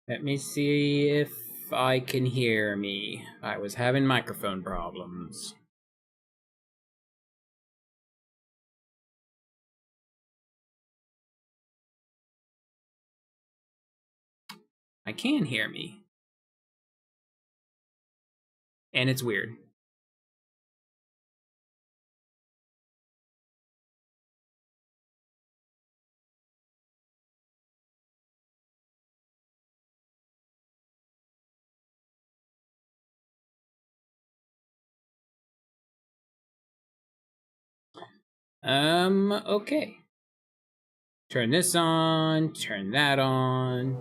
Let me see if I can hear me. I was having microphone problems. I can hear me. And it's weird. Okay. Turn this on, turn that on.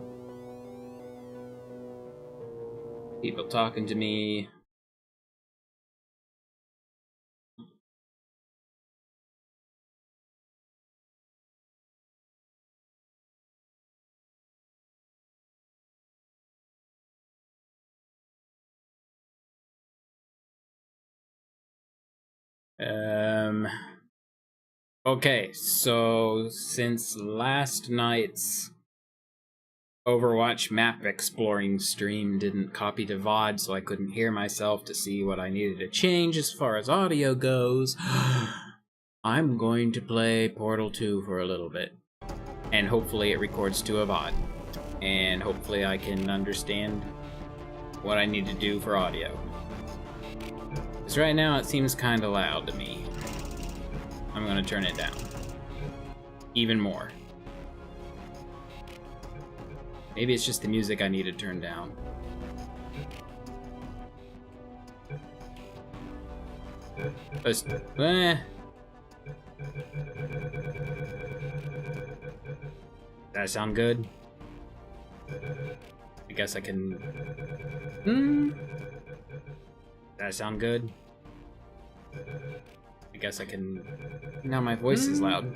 People talking to me. Okay, so since last night's Overwatch map exploring stream didn't copy to VOD, so I couldn't hear myself to see what I needed to change as far as audio goes, I'm going to play Portal 2 for a little bit. And hopefully it records to a VOD. And hopefully I can understand what I need to do for audio. Because right now it seems kind of loud to me. I'm going to turn it down. Even more. Maybe it's just the music I need to turn down. That sound good? I guess I can... That sound good? I guess I can... Now my voice is loud.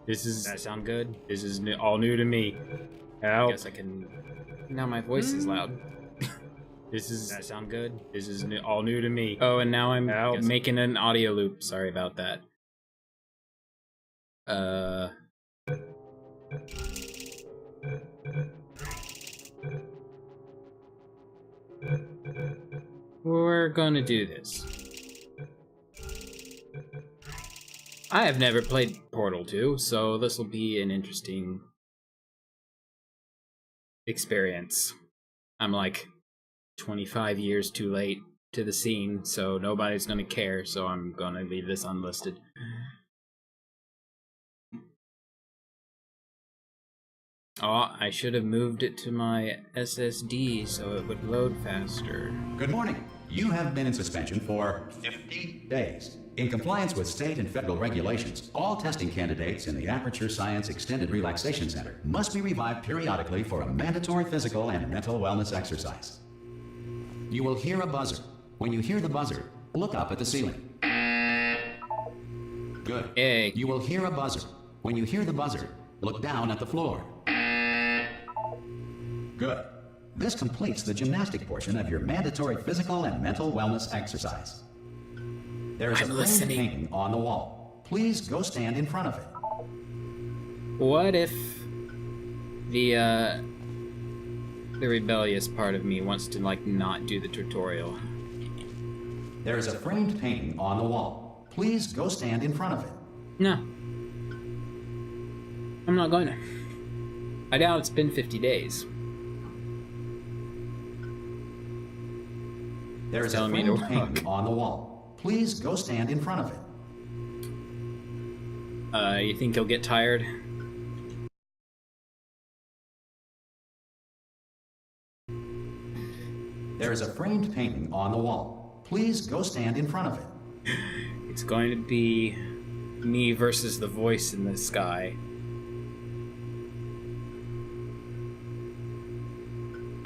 That sound good? This is all new to me. Help. I guess I can... Now my voice is loud. That sound good? This is all new to me. Oh, and now I'm making an audio loop. Sorry about that. We're gonna do this. I have never played Portal 2, so this will be an interesting experience. I'm like 25 years too late to the scene, so nobody's gonna care, so I'm gonna leave this unlisted. Oh, I should have moved it to my SSD so it would load faster. Good morning. You have been in suspension for 50 days. In compliance with state and federal regulations, all testing candidates in the Aperture Science Extended Relaxation Center must be revived periodically for a mandatory physical and mental wellness exercise. You will hear a buzzer. When you hear the buzzer, look up at the ceiling. Good. Hey. You will hear a buzzer. When you hear the buzzer, look down at the floor. Good. This completes the gymnastic portion of your mandatory physical and mental wellness exercise. There is a framed painting on the wall. Please go stand in front of it. What if the rebellious part of me wants to, like, not do the tutorial? There is a framed painting on the wall. Please go stand in front of it. No. I'm not going to. I doubt it's been 50 days. There is a framed painting on the wall. Please go stand in front of it. You think he'll get tired? There is a framed painting on the wall. Please go stand in front of it. It's going to be me versus the voice in the sky.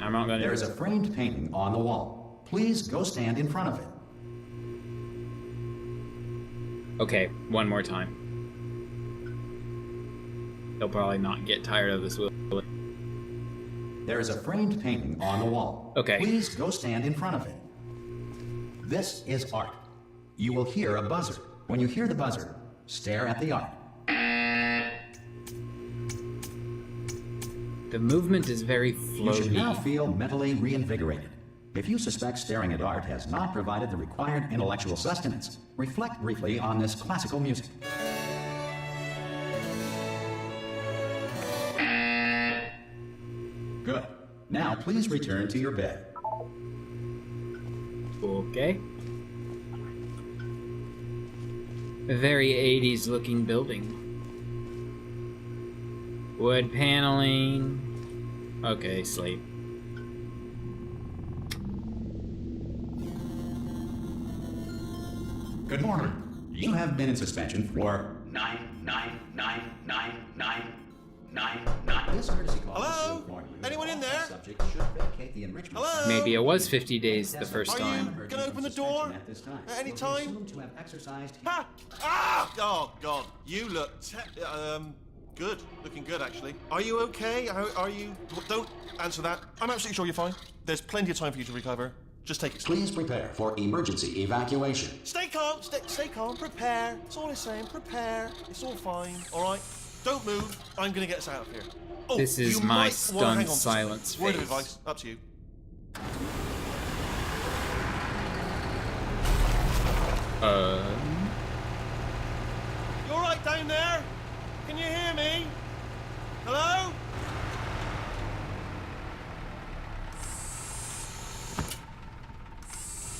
I'm not going to... There is a framed painting on the wall. Please go stand in front of it. Okay, one more time. He'll probably not get tired of this, will he? There is a framed painting on the wall. Okay. Please go stand in front of it. This is art. You will hear a buzzer. When you hear the buzzer, stare at the art. The movement is very You should now floaty. feel mentally reinvigorated. If you suspect staring at art has not provided the required intellectual sustenance, reflect briefly on this classical music. Good. Now please return to your bed. Okay. A very 80s looking building. Wood paneling. Okay, sleep. Good morning. You have been in suspension for 9999999. This courtesy call is to Hello? inform you Anyone that in all there? subjects should vacate the enrichment Hello? Maybe it was 50 days the first Are time. you gonna open the door At this time. at any Will be time? assumed to have exercised. Ha! Ah! Oh God, you look good. Looking good, actually. Are you okay? Are you? Don't answer that. I'm absolutely sure you're fine. There's plenty of time for you to recover. Just take it slow. Please prepare for emergency evacuation. Stay calm. Stay calm. Prepare. That's all I'm saying. Prepare. It's all fine. All right. Don't move. I'm gonna get us out of here. Oh, This is you my might wanna stunned hang on to silence something. Word of face. advice. Up to you. You all right down there? Can you hear me? Hello?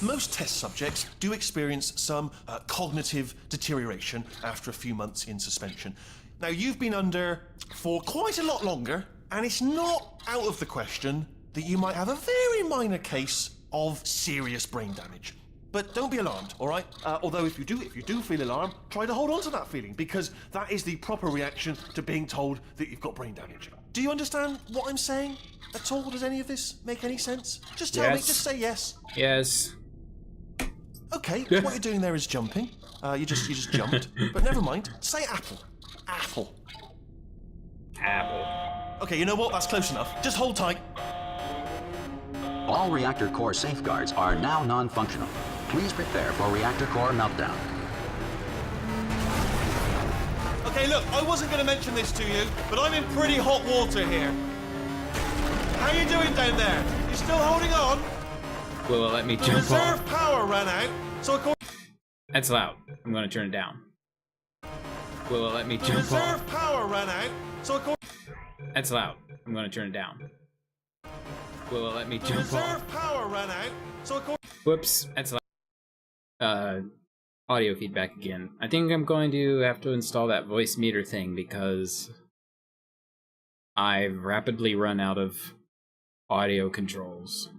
Most test subjects do experience some cognitive deterioration after a few months in suspension. Now, you've been under for quite a lot longer, and it's not out of the question that you might have a very minor case of serious brain damage. But don't be alarmed, all right? Although if you do feel alarmed, try to hold on to that feeling, because that is the proper reaction to being told that you've got brain damage. Do you understand what I'm saying at all? Does any of this make any sense? Just tell me, Yes. just say yes. Yes. Okay, what you're doing there is jumping. You just jumped. But never mind. Say apple. Apple. Apple. Okay, you know what? That's close enough. Just hold tight. All reactor core safeguards are now non-functional. Please prepare for reactor core meltdown. Okay, look, I wasn't going to mention this to you, but I'm in pretty hot water here. How you doing down there? You still holding on? Will it let me The jump reserve off? power ran out, so of course That's loud. I'm gonna turn it down. Will it let me the jump reserve off? power ran out, so of course That's loud. I'm gonna turn it down. Will it let me the jump off? reserve power ran out, so of course Whoops, that's loud. Audio feedback again. I think I'm going to have to install that voice meter thing because I've rapidly run out of audio controls.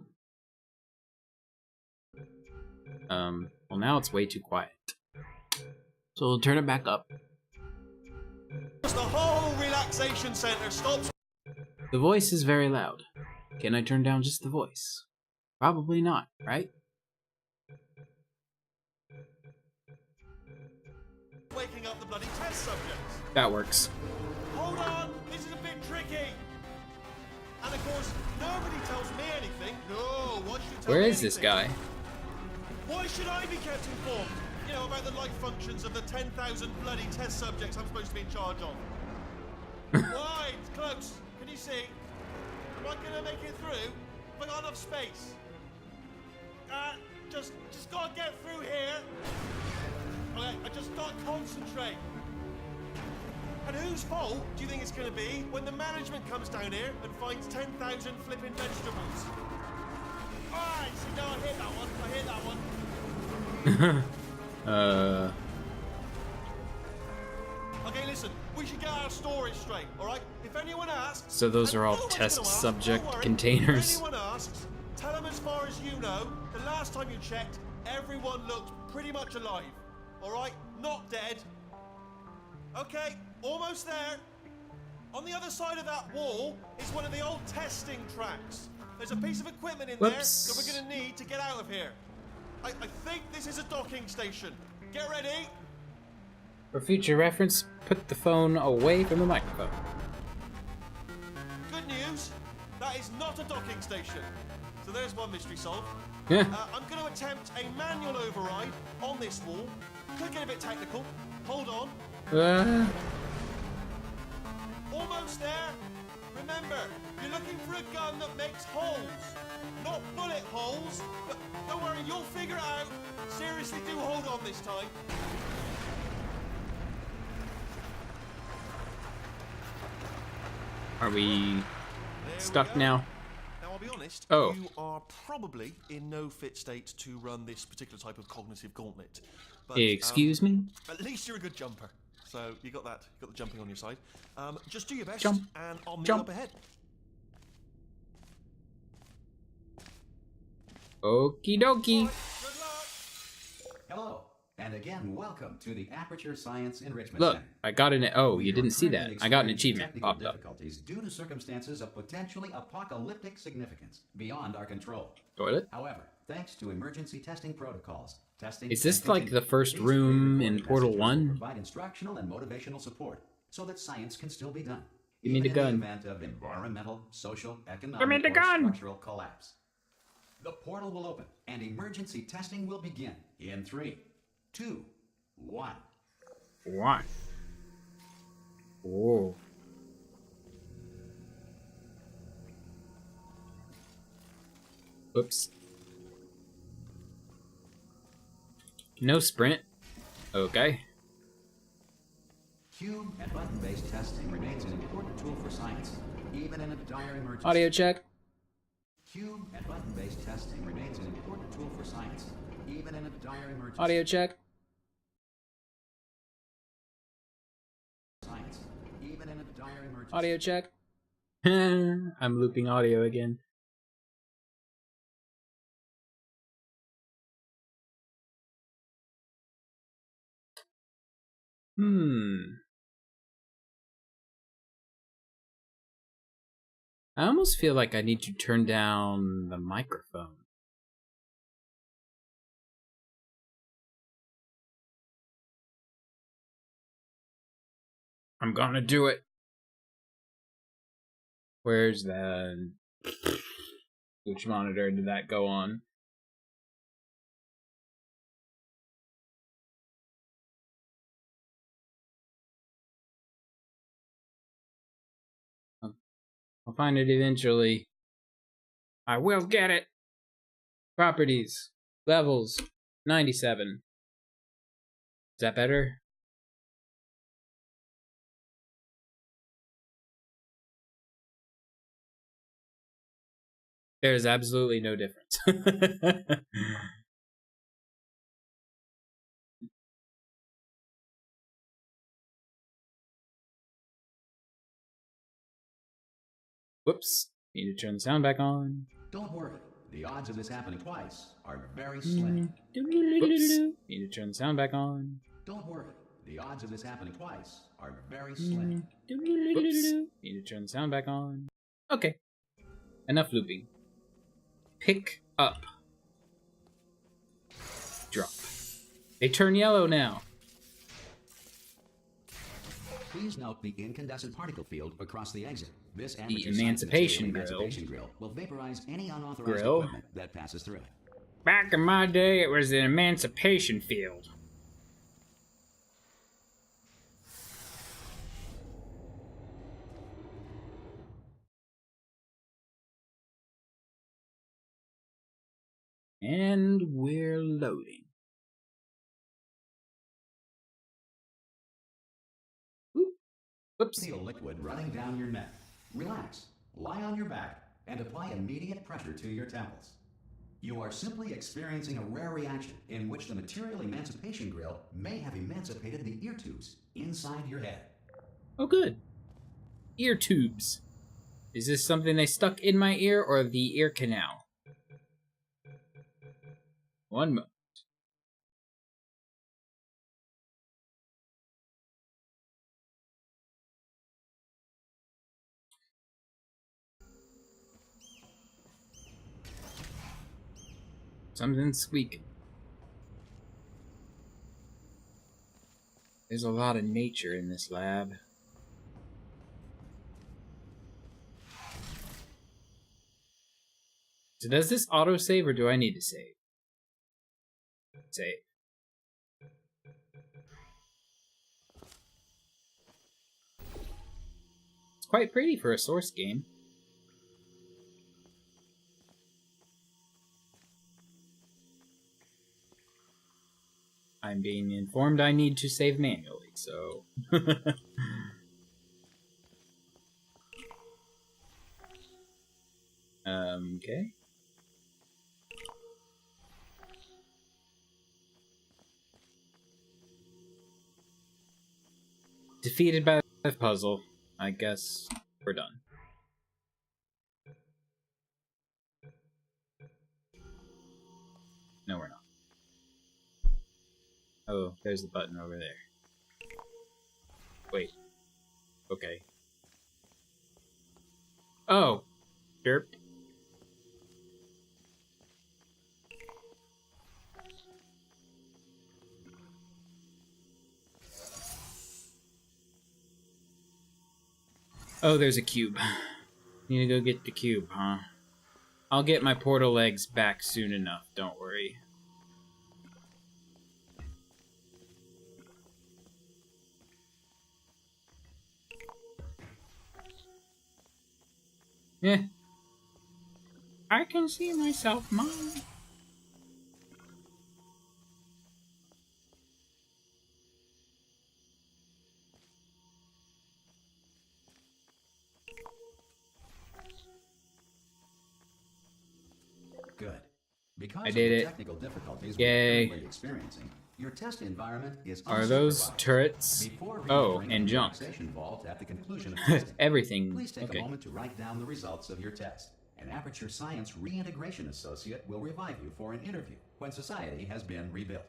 Well, now it's way too quiet. So we'll turn it back up. the whole relaxation center stops. The voice is very loud. Can I turn down just the voice? Probably not, right? Waking up the bloody test subjects. That works. Hold on, this is a bit tricky. And of course, nobody tells me anything. No, why should you tell Where me is this anything? guy? Why should I be kept informed? You know, about the life functions of the 10,000 bloody test subjects I'm supposed to be in charge of. Why? It's close. Can you see? Am I gonna make it through? Have I got enough space? Just gotta get through here. Okay, I just gotta concentrate. And whose fault do you think it's gonna be when the management comes down here and finds 10,000 flipping vegetables? Alright, see, no, I hit that one. Okay, listen, we should get our story straight, alright? If anyone asks... So those and are all no one's test gonna ask, subject don't worry. containers. If anyone asks, tell them as far as you know, the last time you checked, everyone looked pretty much alive. Alright? Not dead. Okay, almost there. On the other side of that wall is one of the old testing tracks. There's a piece of equipment in there Whoops. that we're gonna need to get out of here. I think this is a docking station. Get ready. For future reference, put the phone away from the microphone. Good news, that is not a docking station. So there's one mystery solved. Yeah. I'm going to attempt a manual override on this wall. Could get a bit technical. Hold on. Almost there. Remember, looking for a gun that makes holes, not bullet holes. But don't worry, you'll figure it out. Seriously, do hold on this time. Are we There stuck we go. now? Now, I'll be honest, Oh. you are probably in no fit state to run this particular type of cognitive gauntlet. But, Excuse me? At least you're a good jumper. So you got that. You got the jumping on your side. Just do your best, Jump. and I'll meet Jump. up ahead. Okie dokie. Good luck. Hello, and again, welcome to the Aperture Science Enrichment Look, Center. I got an. Oh, We you are didn't see that. currently I got an experiencing achievement technical popped up. difficulties due to circumstances of potentially apocalyptic significance beyond our control. Toilet? However, thanks to emergency testing protocols, testing Is this can like the continue. first These room pre-recorded in Portal messages will 1? Provide instructional and motivational support so that science can still be done. Give me the even in gun. the event of environmental, social, economic, Give me the or gun. structural collapse. The portal will open and emergency testing will begin in 3, 2, 1. Why? Oh. Oops. No sprint. Okay. Cube and button-based testing remains an important tool for science, even in a dire emergency. Audio check. Cube and button-based testing remains an important tool for science, even in a dire emergency. Audio check. Science, even in a dire emergency. Audio check. I'm looping audio again. I almost feel like I need to turn down the microphone. I'm gonna do it. Where's the... Which monitor did that go on? I'll find it eventually. I will get it! Properties. Levels. 97. Is that better? There's absolutely no difference. Whoops. Need to turn the sound back on. Don't worry, the odds of this happening twice are very slim. Whoops. Need to turn the sound back on. Don't worry, the odds of this happening twice are very slim. Whoops. Need to turn the sound back on. Okay. Enough looping. Pick up. Drop. They turn yellow now. Please note the incandescent particle field across the exit. This The emancipation grill will vaporize any unauthorized Grill? equipment that passes through it. Back in my day, it was an emancipation field. And we're loading. Oop. Whoops. Feel liquid running down your neck. Relax, lie on your back, and apply immediate pressure to your temples. You are simply experiencing a rare reaction in which the material emancipation grill may have emancipated the ear tubes inside your head. Oh, good. Ear tubes. Is this something they stuck in my ear or the ear canal? One moment. Something's squeaking. There's a lot of nature in this lab. So does this autosave or do I need to save? Save. It's quite pretty for a Source game. I'm being informed I need to save manually, so... Okay. Defeated by the puzzle. I guess we're done. No, we're not. Oh, there's the button over there. Wait. Okay. Oh! Derp. Oh, there's a cube. Need to go get the cube, huh? I'll get my portal legs back soon enough, don't worry. Yeah. I can see myself, Mom. Good. Because I of did the it. technical difficulties Yay. we're currently experiencing, your test environment is Are those unsupervised. turrets? Before Oh, re-entering and the junk. relaxation vault at the conclusion of testing, Everything. please take Okay. a moment to write down the results of your test. An Aperture Science Reintegration Associate will revive you for an interview when society has been rebuilt.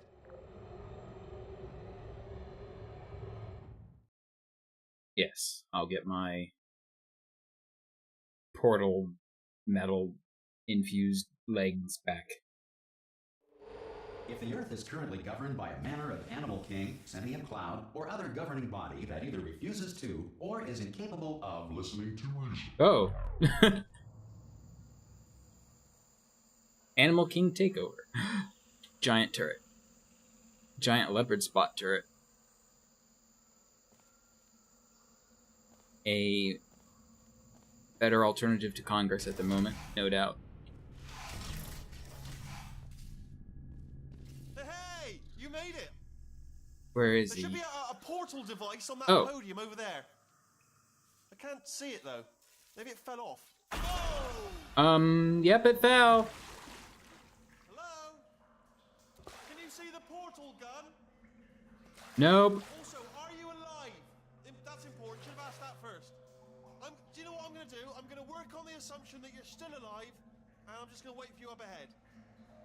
Yes, I'll get my portal metal infused legs back. If the Earth is currently governed by a manner of animal king, sentient cloud, or other governing body that either refuses to or is incapable of listening to reason. Oh. Animal King takeover. Giant turret. Giant leopard spot turret. A better alternative to Congress at the moment, no doubt. Hey, you made it. Where is There he? should be a portal device on that Oh. podium over there. I can't see it though. Maybe it fell off. Yep, it fell. Hello? Can you see the portal gun? Nope. Also, are you alive? That's important. Should have asked that first. Do you know what I'm going to do? I'm going to work on the assumption that you're still alive, and I'm just going to wait for you up ahead.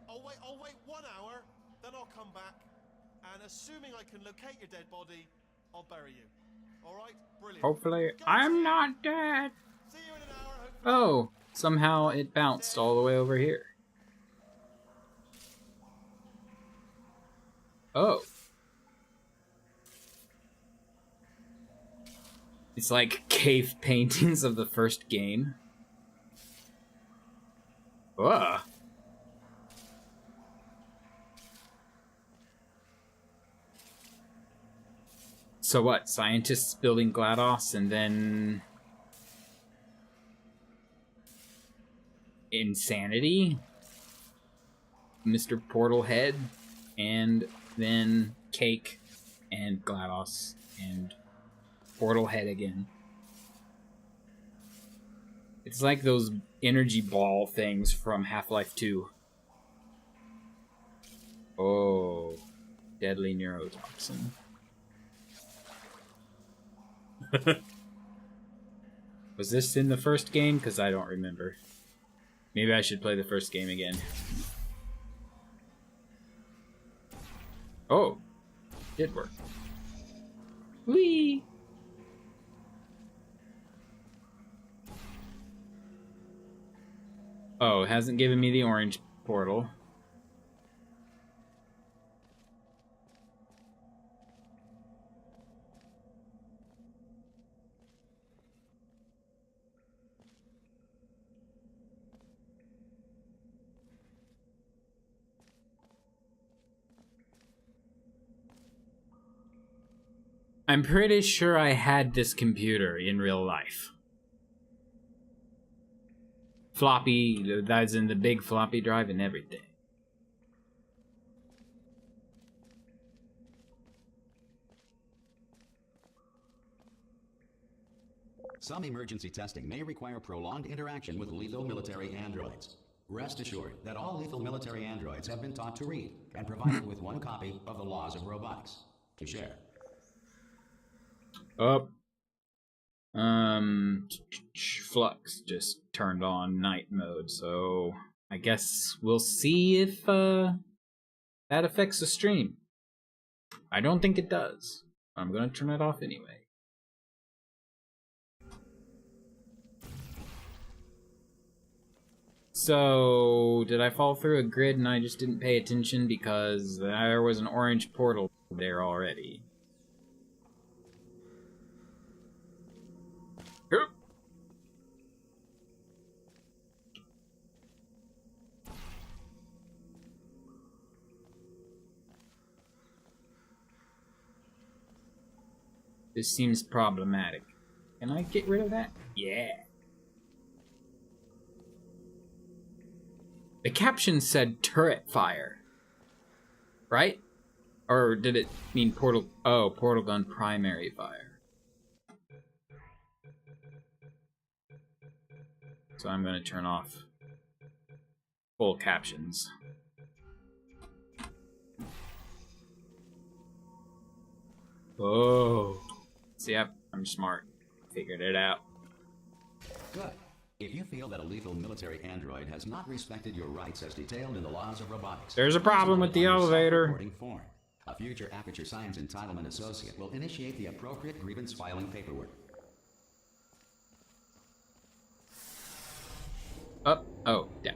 I'll wait 1 hour, then I'll come back, and assuming I can locate your dead body, I'll bury you. All right? Brilliant. Hopefully, Go I'm team. not dead. See you in an hour. Hopefully. Oh, somehow it bounced all the way over here. Oh. It's like cave paintings of the first game. Ugh. So what? Scientists building GLaDOS and then... insanity? Mr. Portal Head? And then Cake and GLaDOS and Portal Head again. It's like those energy ball things from Half-Life 2. Oh, deadly neurotoxin. Was this in the first game? Because I don't remember. Maybe I should play the first game again. Oh, did work. Whee! Oh, it hasn't given me the orange portal. I'm pretty sure I had this computer in real life. Floppy, that's in the big floppy drive and everything. some emergency testing may require prolonged interaction with lethal military androids. Rest assured that all lethal military androids have been taught to read and provided with one copy of the Laws of Robotics to share. Oh. Flux just turned on night mode, so I guess we'll see if that affects the stream. I don't think it does. I'm gonna turn it off anyway. So, did I fall through a grid and I just didn't pay attention because there was an orange portal there already? This seems problematic. Can I get rid of that? Yeah. The caption said turret fire. Right? Or did it mean portal... Oh, portal gun primary fire. So I'm going to turn off full captions. Oh. See, I'm smart. Figured it out. Good. If you feel that a lethal military android has not respected your rights as detailed in the Laws of Robotics, there's a problem with the elevator. Form. A future Aperture Science Entitlement Associate will initiate the appropriate grievance filing paperwork. Oh, yeah.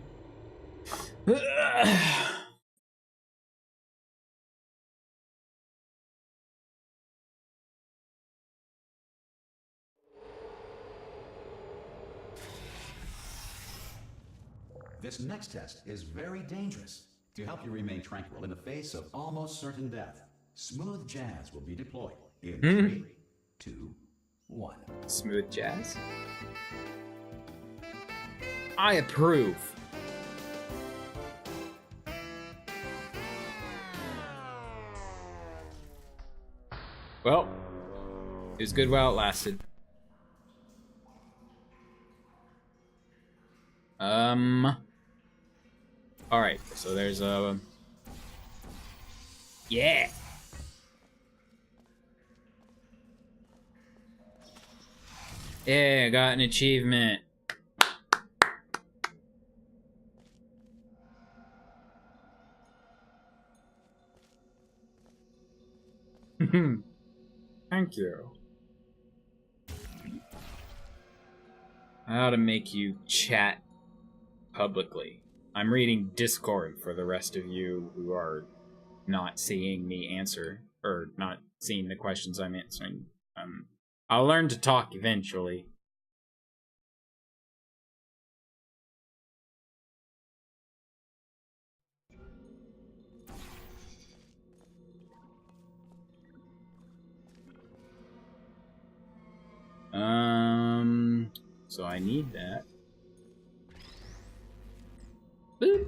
This next test is very dangerous. To help you remain tranquil in the face of almost certain death, smooth jazz will be deployed in 3, 2, 1. Smooth jazz? I approve. Well, it was good while it lasted. Alright, so there's a... Yeah! Yeah, I got an achievement. Thank you. How to make you chat publicly. I'm reading Discord for the rest of you who are not seeing me answer, or not seeing the questions I'm answering. I'll learn to talk eventually. So I need that. Boop.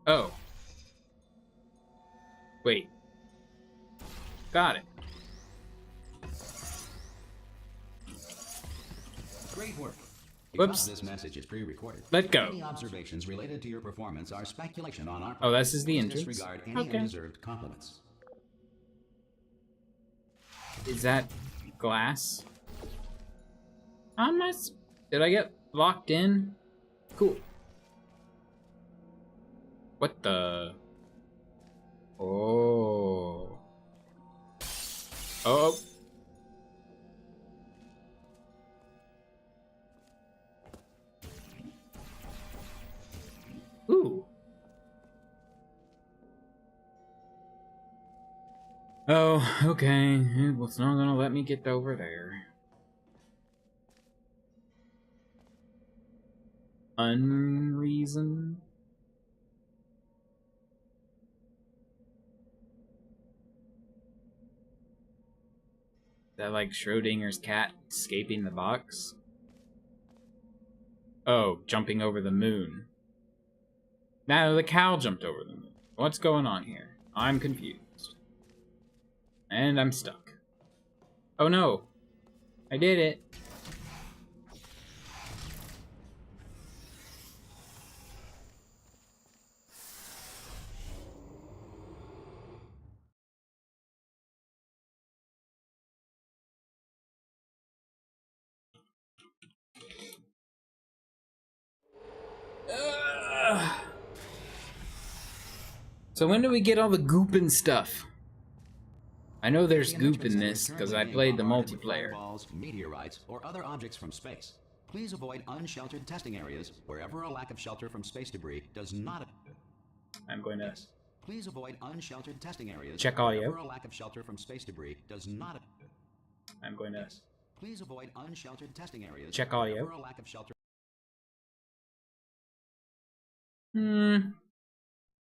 Oh. Wait. Got it. Great work. Whoops. This message is pre-recorded. Let go. Any observations related to your performance are speculation on our part. Oh, this is the entrance. Disregard any undeserved compliments. Is that glass? Did I get locked in? Cool. What the? Oh. Oh. Ooh. Oh, okay. It's not gonna let me get over there. Unreason? that like Schrodinger's cat escaping the box? Oh, jumping over the moon. Now the cow jumped over the moon. What's going on here? I'm confused. And I'm stuck. Oh no! I did it! So when do we get all the goop and stuff? I know there's goop in this because I played the multiplayer. Balls, meteorites, or other objects from space. Please avoid unsheltered testing areas wherever a lack of shelter from space debris does not. I'm going to Please avoid unsheltered testing areas check audio. wherever a lack of shelter from space debris does not. I'm going to Please avoid unsheltered testing areas check audio. wherever a lack of shelter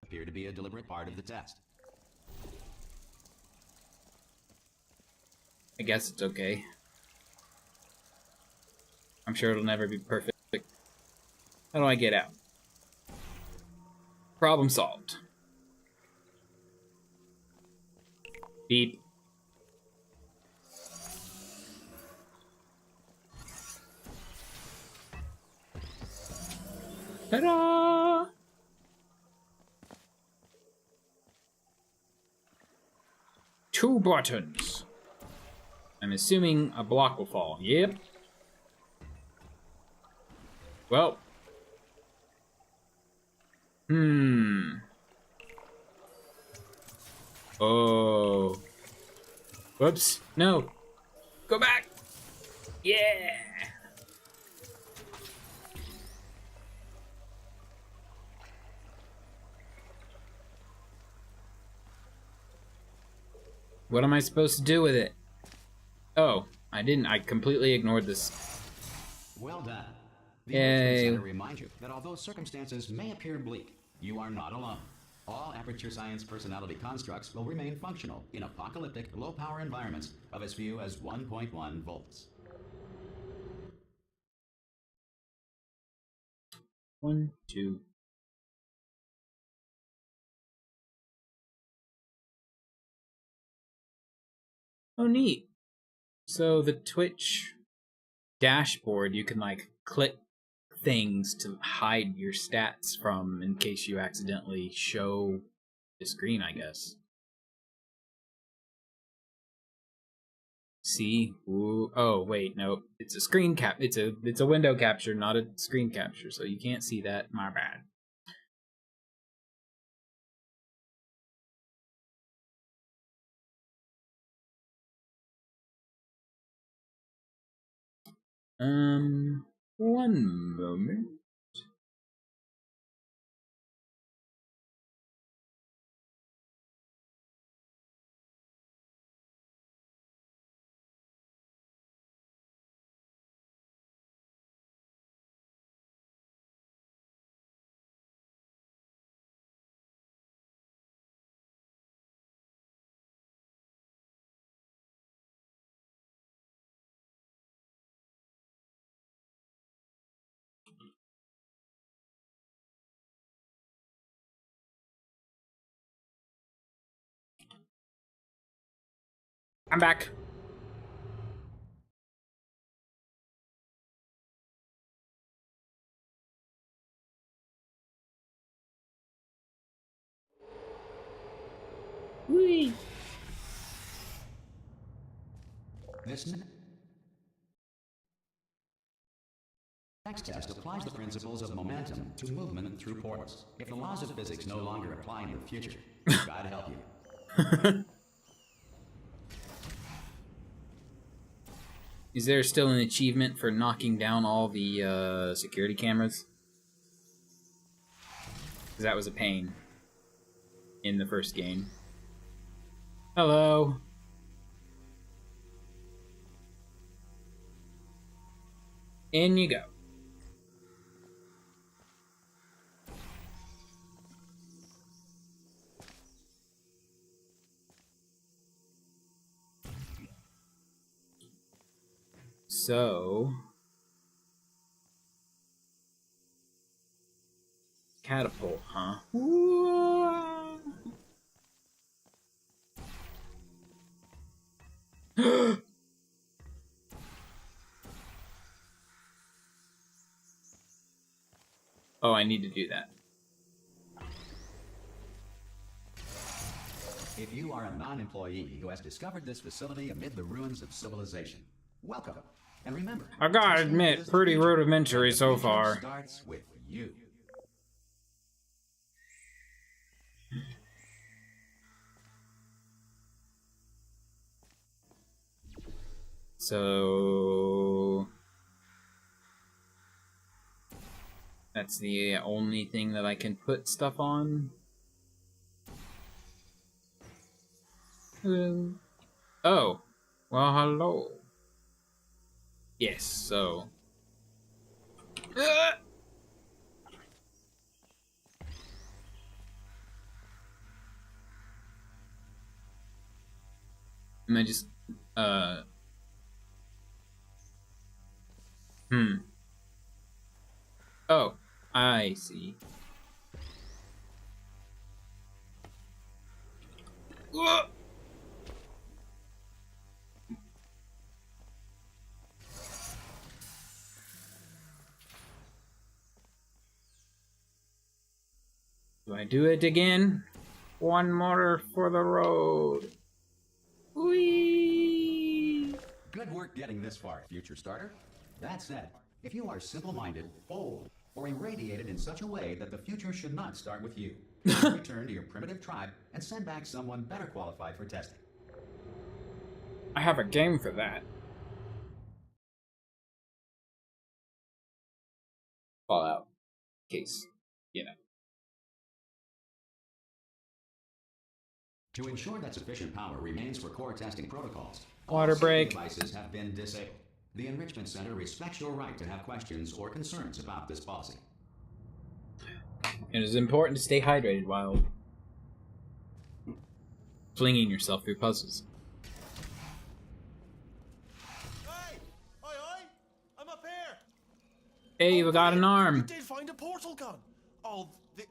appear to be a deliberate part of the test. I guess it's okay. I'm sure it'll never be perfect. How do I get out? Problem solved. Beep. Ta-da! Two buttons. I'm assuming a block will fall. Yep. Well. Oh. Whoops. No. Go back. Yeah. What am I supposed to do with it? Oh, I didn't. I completely ignored this. Well done. The Yay. Enrichment Center reminds you that although circumstances may appear bleak, you are not alone. All Aperture Science personality constructs will remain functional in apocalyptic, low-power environments of as few as 1.1 volts. 1, 2. Oh, neat. So the Twitch dashboard, you can like click things to hide your stats from in case you accidentally show the screen, I guess. See? Ooh. Oh, wait, no. It's a screen cap. It's a window capture, not a screen capture, so you can't see that. My bad. One moment. I'm back. Whee! This next test applies the principles of momentum to movement through portals. If the laws of physics no longer apply in the future, God help you. Is there still an achievement for knocking down all the security cameras? Because that was a pain in the first game. Hello. In you go. So... Catapult, huh? Oh, I need to do that. If you are a non-employee who has discovered this facility amid the ruins of civilization, welcome. And remember, I gotta admit, pretty rudimentary so the future far. starts with you. So... That's the only thing that I can put stuff on. Hello. Oh. Well, hello. Yes, so... Am I just... Oh, I see. Do I do it again? One more for the road. Whee! Good work getting this far, future starter. That said, if you are simple-minded, bold, or irradiated in such a way that the future should not start with you, return to your primitive tribe and send back someone better qualified for testing. I have a game for that. Fallout. Case. You know. To ensure that sufficient power remains for core testing protocols, Water all safety break. devices have been disabled. The Enrichment Center respects your right to have questions or concerns about this policy. It is important to stay hydrated while flinging yourself through puzzles. Hey! Oi, oi! I'm up here! Hey, we got an You arm. did find a portal gun! Oh, do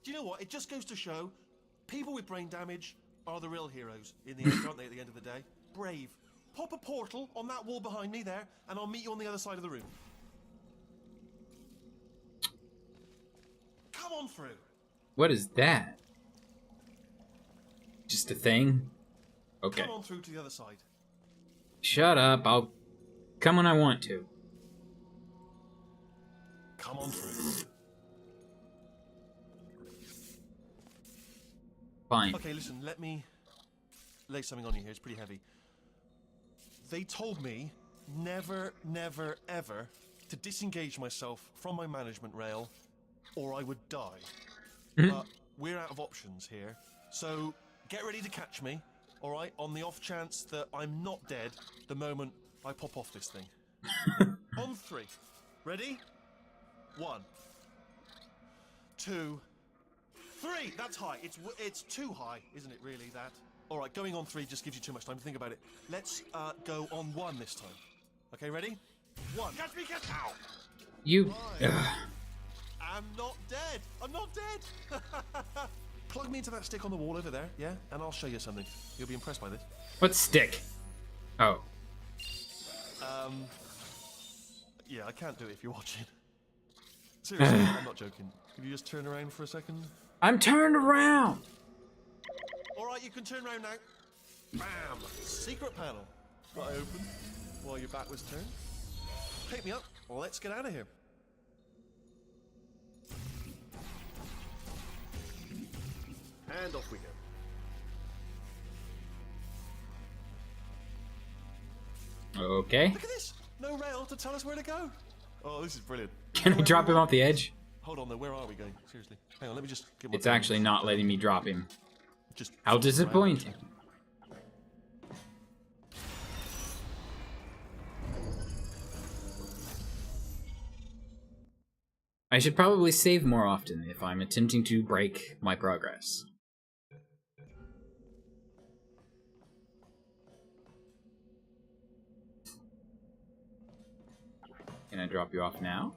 you know what? It just goes to show, people with brain damage are the real heroes in the end, aren't they, at the end of the day? Brave. Pop a portal on that wall behind me there, and I'll meet you on the other side of the room. Come on through. What is that? Just a thing? Okay. Come on through to the other side. Shut up. I'll come when I want to. Come on through. Fine. Okay, listen, let me lay something on you here. It's pretty heavy. They told me never, never, ever to disengage myself from my management rail or I would die. But we're out of options here. So get ready to catch me, all right, on the off chance that I'm not dead the moment I pop off this thing. On three. Ready? 1, 2, 3. That's high. It's too high, isn't it, really, that? All right, going on 3 just gives you too much time to think about it. Let's go on 1 this time. Okay, ready? 1. Catch me, catch out! You... I'm not dead. I'm not dead. Plug me into that stick on the wall over there, yeah? And I'll show you something. You'll be impressed by this. What stick? Oh. Yeah, I can't do it if you're watching. Seriously, I'm not joking. Can you just turn around for a second? I'm turned around! All right, you can turn around now. Bam! Secret panel. Got it open while your back was turned. Pick me up. Let's get out of here. And off we go. Okay. Look at this! No rail to tell us where to go. Oh, this is brilliant. Can I drop him off the edge? Hold on though, where are we going? Seriously. Hang on, let me just get my It's actually not letting me drop him. just How disappointing. I should probably save more often if I'm attempting to break my progress. Can I drop you off now?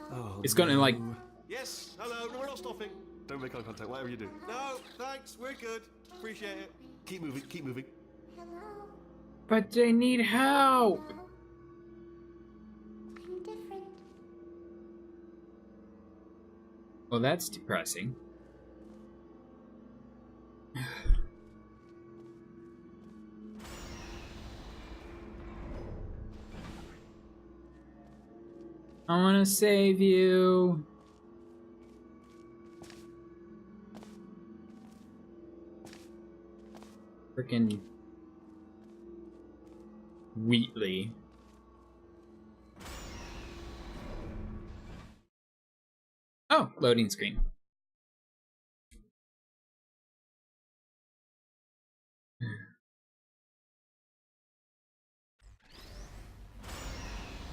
Oh, It's gonna like... Yes, hello, no, we're not stopping. Don't make eye contact, whatever you do. No, thanks, we're good. Appreciate it. Keep moving, keep moving. But they need help! I'm different. Well, that's depressing. I wanna save you. Frickin' Wheatley. Oh, loading screen.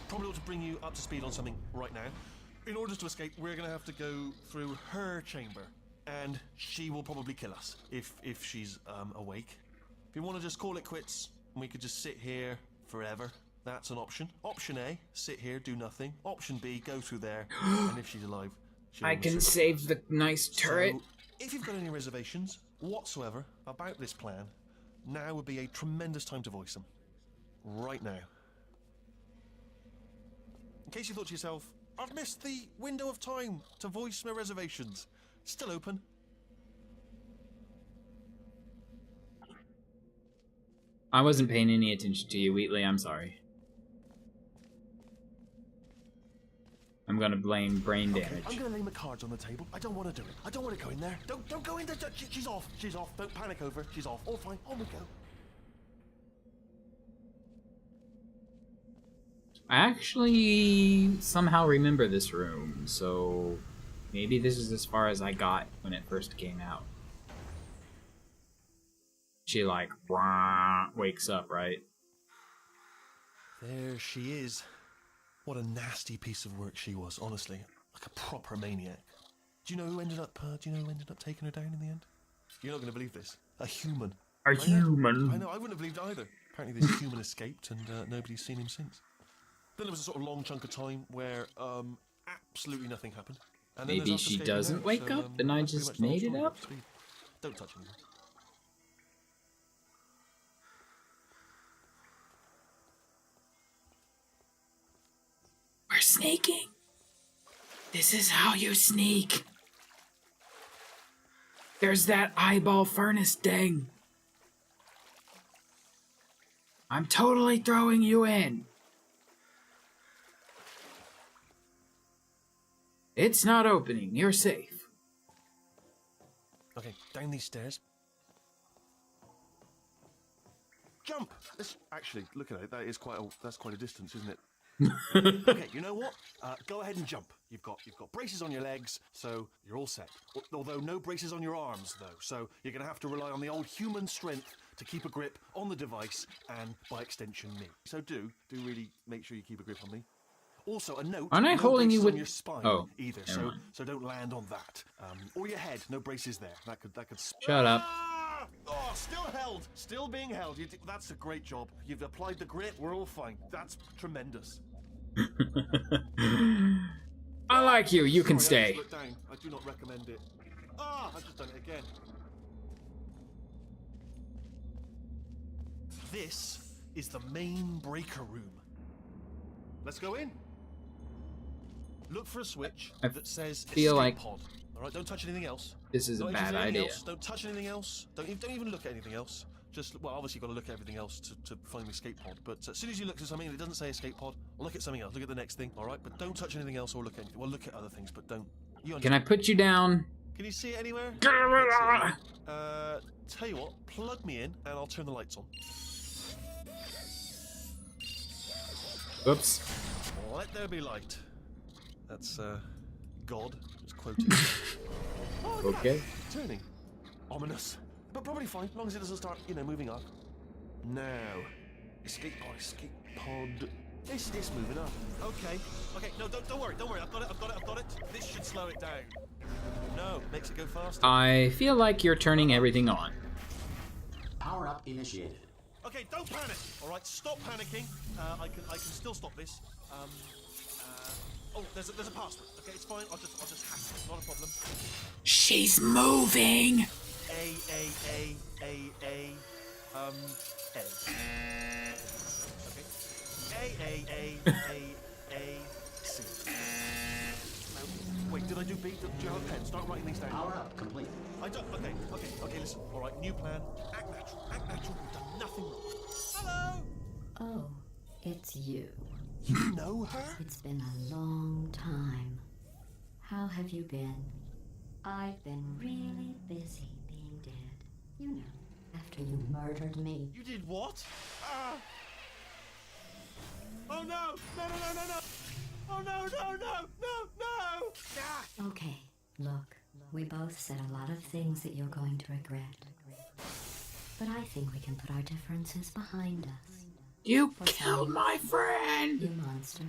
Probably ought to bring you up to speed on something right now. In order to escape, we're going to have to go through her chamber, and she will probably kill us if she's awake. If you want to just call it quits, and we could just sit here forever, that's an option. Option A, sit here, do nothing. Option B, go through there, and if she's alive, she'll I can save the nice turret. So, if you've got any reservations whatsoever about this plan, now would be a tremendous time to voice them. Right now. In case you thought to yourself, I've missed the window of time to voice my reservations. Still open. I wasn't paying any attention to you, Wheatley. I'm sorry. I'm gonna blame brain damage. I'm gonna lay my cards on the table. I don't want to do it. I don't want to go in there. Don't go in there. She's off. She's off. Don't panic over. She's off. All fine. On we go. I actually somehow remember this room, so maybe this is as far as I got when it first came out. She like wakes up, right? There she is. What a nasty piece of work she was, honestly. Like a proper maniac. Do you know who ended up taking her down in the end? You're not going to believe this. A human. A human. I know, I wouldn't have believed either. Apparently this human escaped and nobody's seen him since. Then there was a sort of long chunk of time where absolutely nothing happened. And then Maybe there's us she escaping doesn't now, wake so, up and I that's pretty just much the whole made it story. up? Don't touch anything. We're sneaking. This is how you sneak. There's that eyeball furnace thing. I'm totally throwing you in. It's not opening. You're safe. Okay, down these stairs. Jump! Actually, look at it. That's quite a distance, isn't it? Okay, you know what? Go ahead and jump. You've got braces on your legs, so you're all set. Although no braces on your arms, though. So you're going to have to rely on the old human strength to keep a grip on the device and, by extension, me. So do really make sure you keep a grip on me. Also, a note. Aren't I no holding you braces with on your spine either? So don't land on that. Or your head. No braces there. That could. Shut up. Oh, still held. Still being held. That's a great job. You've applied the grip. We're all fine. That's tremendous. I like you. You can Sorry, stay. I just looked down. I do not recommend it. I've just done it again. This is the main breaker room. Let's go in. Look for a switch that says feel escape like pod. All right, don't touch anything else. This is a Not bad interested in anything idea. else. Don't touch anything else. Don't even look at anything else. Just, well, obviously you've got to look at everything else to find the escape pod. But as soon as you look at something and it doesn't say escape pod, look at something else. Look at the next thing, all right? But don't touch anything else or look at anything. Well, look at other things, but don't. Can I put you down? Can you see it anywhere? Tell you what, plug me in and I'll turn the lights on. Oops. Let there be light. That's, God was quoted. Oh, look at Okay. that. Turning. Ominous. But probably fine, as long as it doesn't start, moving up. Now. Escape pod. It's moving up. Okay. No, don't worry. I've got it. This should slow it down. No, makes it go faster. I feel like you're turning everything on. Power up initiated. Okay, don't panic. All right, stop panicking. I can still stop this. Oh, there's a password. Okay, it's fine. I'll just hack it. It's not a problem. She's moving. A. A. Okay. A. C. Now, wait, did I do B? Do you have a pen? Start writing these down. Power up, complete. I don't. Okay. Listen. All right, new plan. Act natural. Act natural. We've done nothing wrong. Hello. Oh, it's you. You know her? It's been a long time. How have you been? I've been really busy being dead. You know, after you murdered me. You did what? Oh no! No! Oh no! Ah! Okay, look, we both said a lot of things that you're going to regret. But I think we can put our differences behind us. You killed my friend. You monster.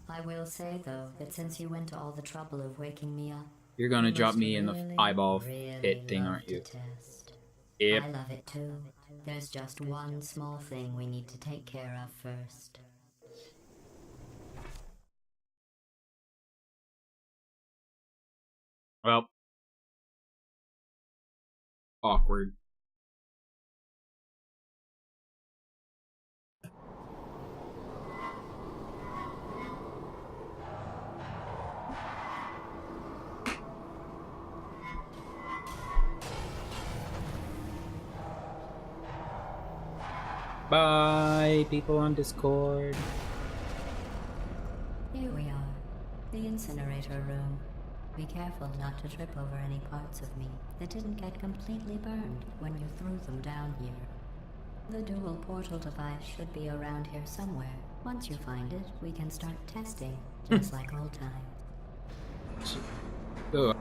I will say, though, that since you went to all the trouble of waking me up, You're gonna you drop must me in the really, eyeball really pit thing, love aren't you? to test. Yep. I love it too. There's just one small thing we need to take care of first. Well. Awkward. Bye, people on Discord. Here we are, the incinerator room. Be careful not to trip over any parts of me that didn't get completely burned when you threw them down here. The dual portal device should be around here somewhere. Once you find it, we can start testing, just like old times. Oh,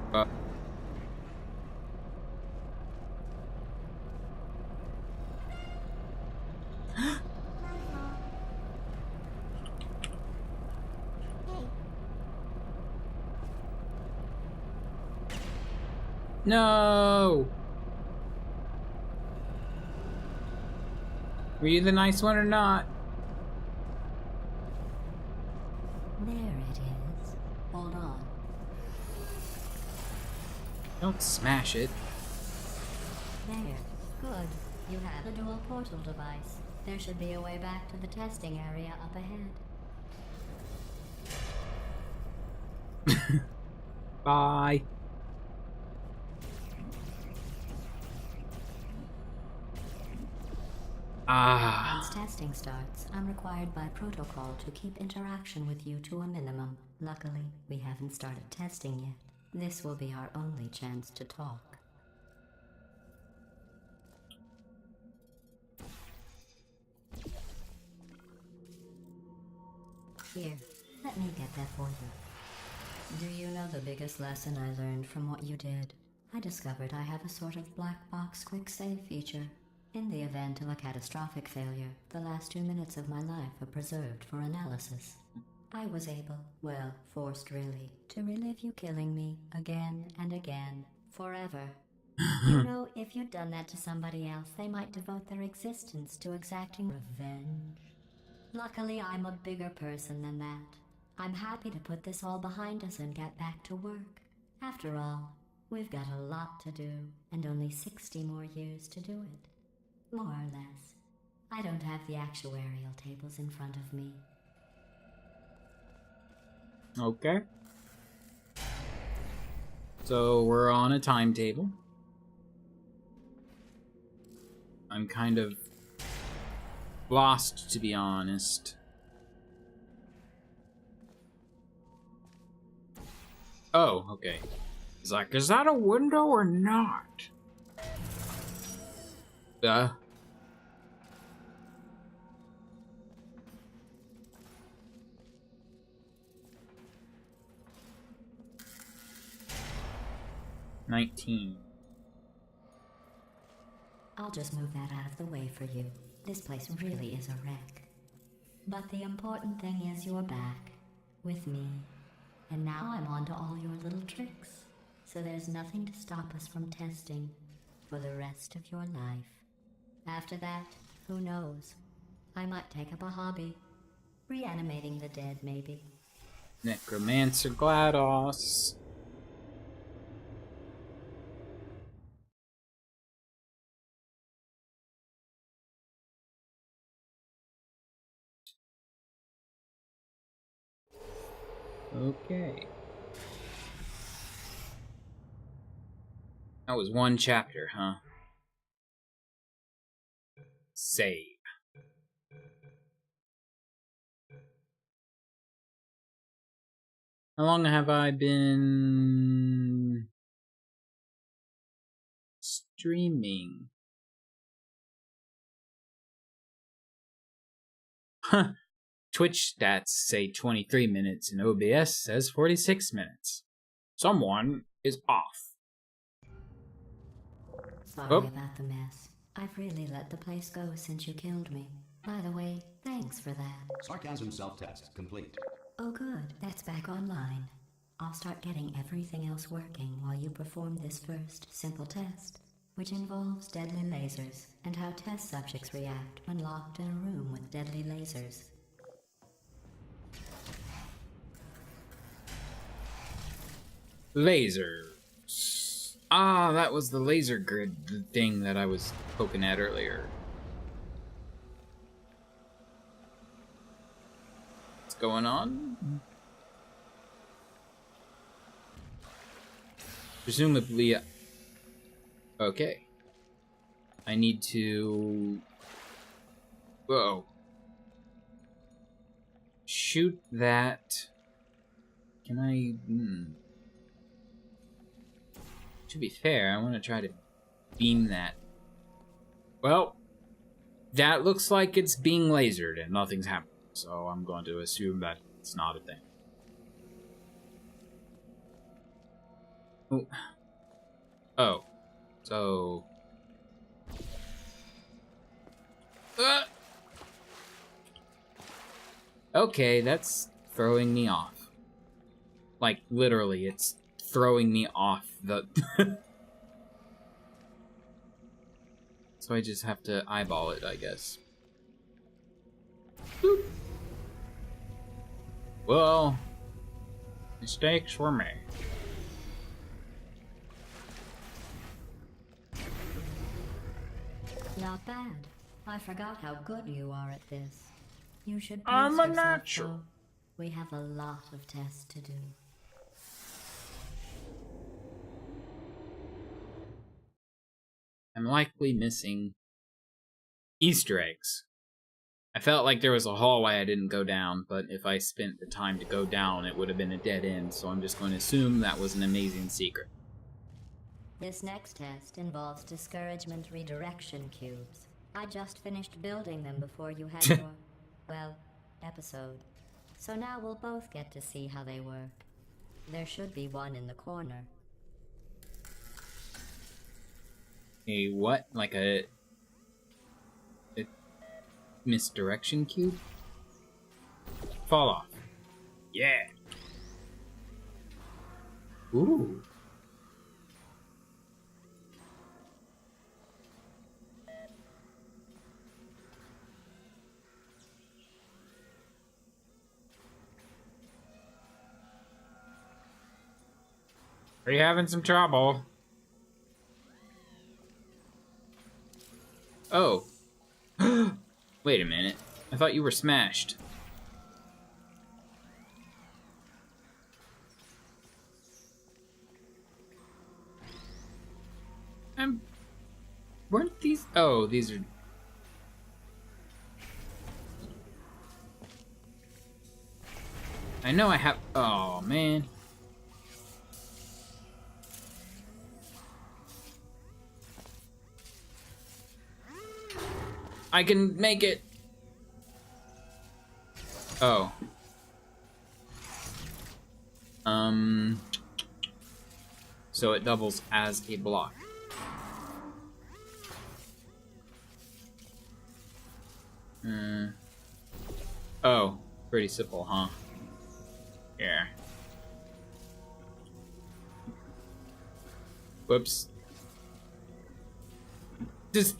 no! Were you the nice one or not? There it is. Hold on. Don't smash it. There. Good. You have the dual portal device. There should be a way back to the testing area up ahead. Bye. Once testing starts, I'm required by protocol to keep interaction with you to a minimum. Luckily, we haven't started testing yet. This will be our only chance to talk. Here, let me get that for you. Do you know the biggest lesson I learned from what you did? I discovered I have a sort of black box quick save feature. In the event of a catastrophic failure, the last 2 minutes of my life are preserved for analysis. I was able, well, forced really, to relive you killing me again and again, forever. You know, if you'd done that to somebody else, they might devote their existence to exacting revenge. Luckily, I'm a bigger person than that. I'm happy to put this all behind us and get back to work. After all, we've got a lot to do, and only 60 more years to do it. More or less. I don't have the actuarial tables in front of me. Okay. So we're on a timetable. I'm kind of lost, to be honest. Oh, okay. He's like, is that a window or not? Duh. $19. I'll just move that out of the way for you. This place really is a wreck. But the important thing is you're back. With me. And now I'm on to all your little tricks. So there's nothing to stop us from testing. for the rest of your life. After that, who knows? I might take up a hobby. Reanimating the dead, maybe. Necromancer GLaDOS. Okay. That was one chapter, huh? Save. How long have I been streaming? Huh. Twitch stats say 23 minutes and OBS says 46 minutes. Someone is off. Sorry about the mess. I've really let the place go since you killed me. By the way, thanks for that. Sarcasm self-test complete. Oh good, that's back online. I'll start getting everything else working while you perform this first simple test, which involves deadly lasers and how test subjects react when locked in a room with deadly lasers. Lasers. Ah, that was the laser grid thing that I was poking at earlier. What's going on? Presumably... Okay. I need to... Whoa. Shoot that... Can I... To be fair, I want to try to beam that. Well, that looks like it's being lasered and nothing's happening. So I'm going to assume that it's not a thing. Ooh. Oh. So... Okay, that's throwing me off. Like, literally, it's throwing me off the... So I just have to eyeball it, I guess. Boop. Well, mistakes were made. Not bad. I forgot how good you are at this. You should I'm pace a yourself, natural. though. We have a lot of tests to do. I'm likely missing Easter eggs. I felt like there was a hallway I didn't go down, but if I spent the time to go down, it would have been a dead end, so I'm just going to assume that was an amazing secret. This next test involves discouragement redirection cubes. I just finished building them before you had your, well, episode. So now we'll both get to see how they work. There should be one in the corner. A what? Like a misdirection cube? Fall off. Yeah. Ooh. Are you having some trouble? Oh. Wait a minute. I thought you were smashed. Weren't these... Oh, these are... I know I have... Oh, man. I can make it. Oh. So it doubles as a block. Oh, pretty simple, huh? Yeah. Whoops. Just...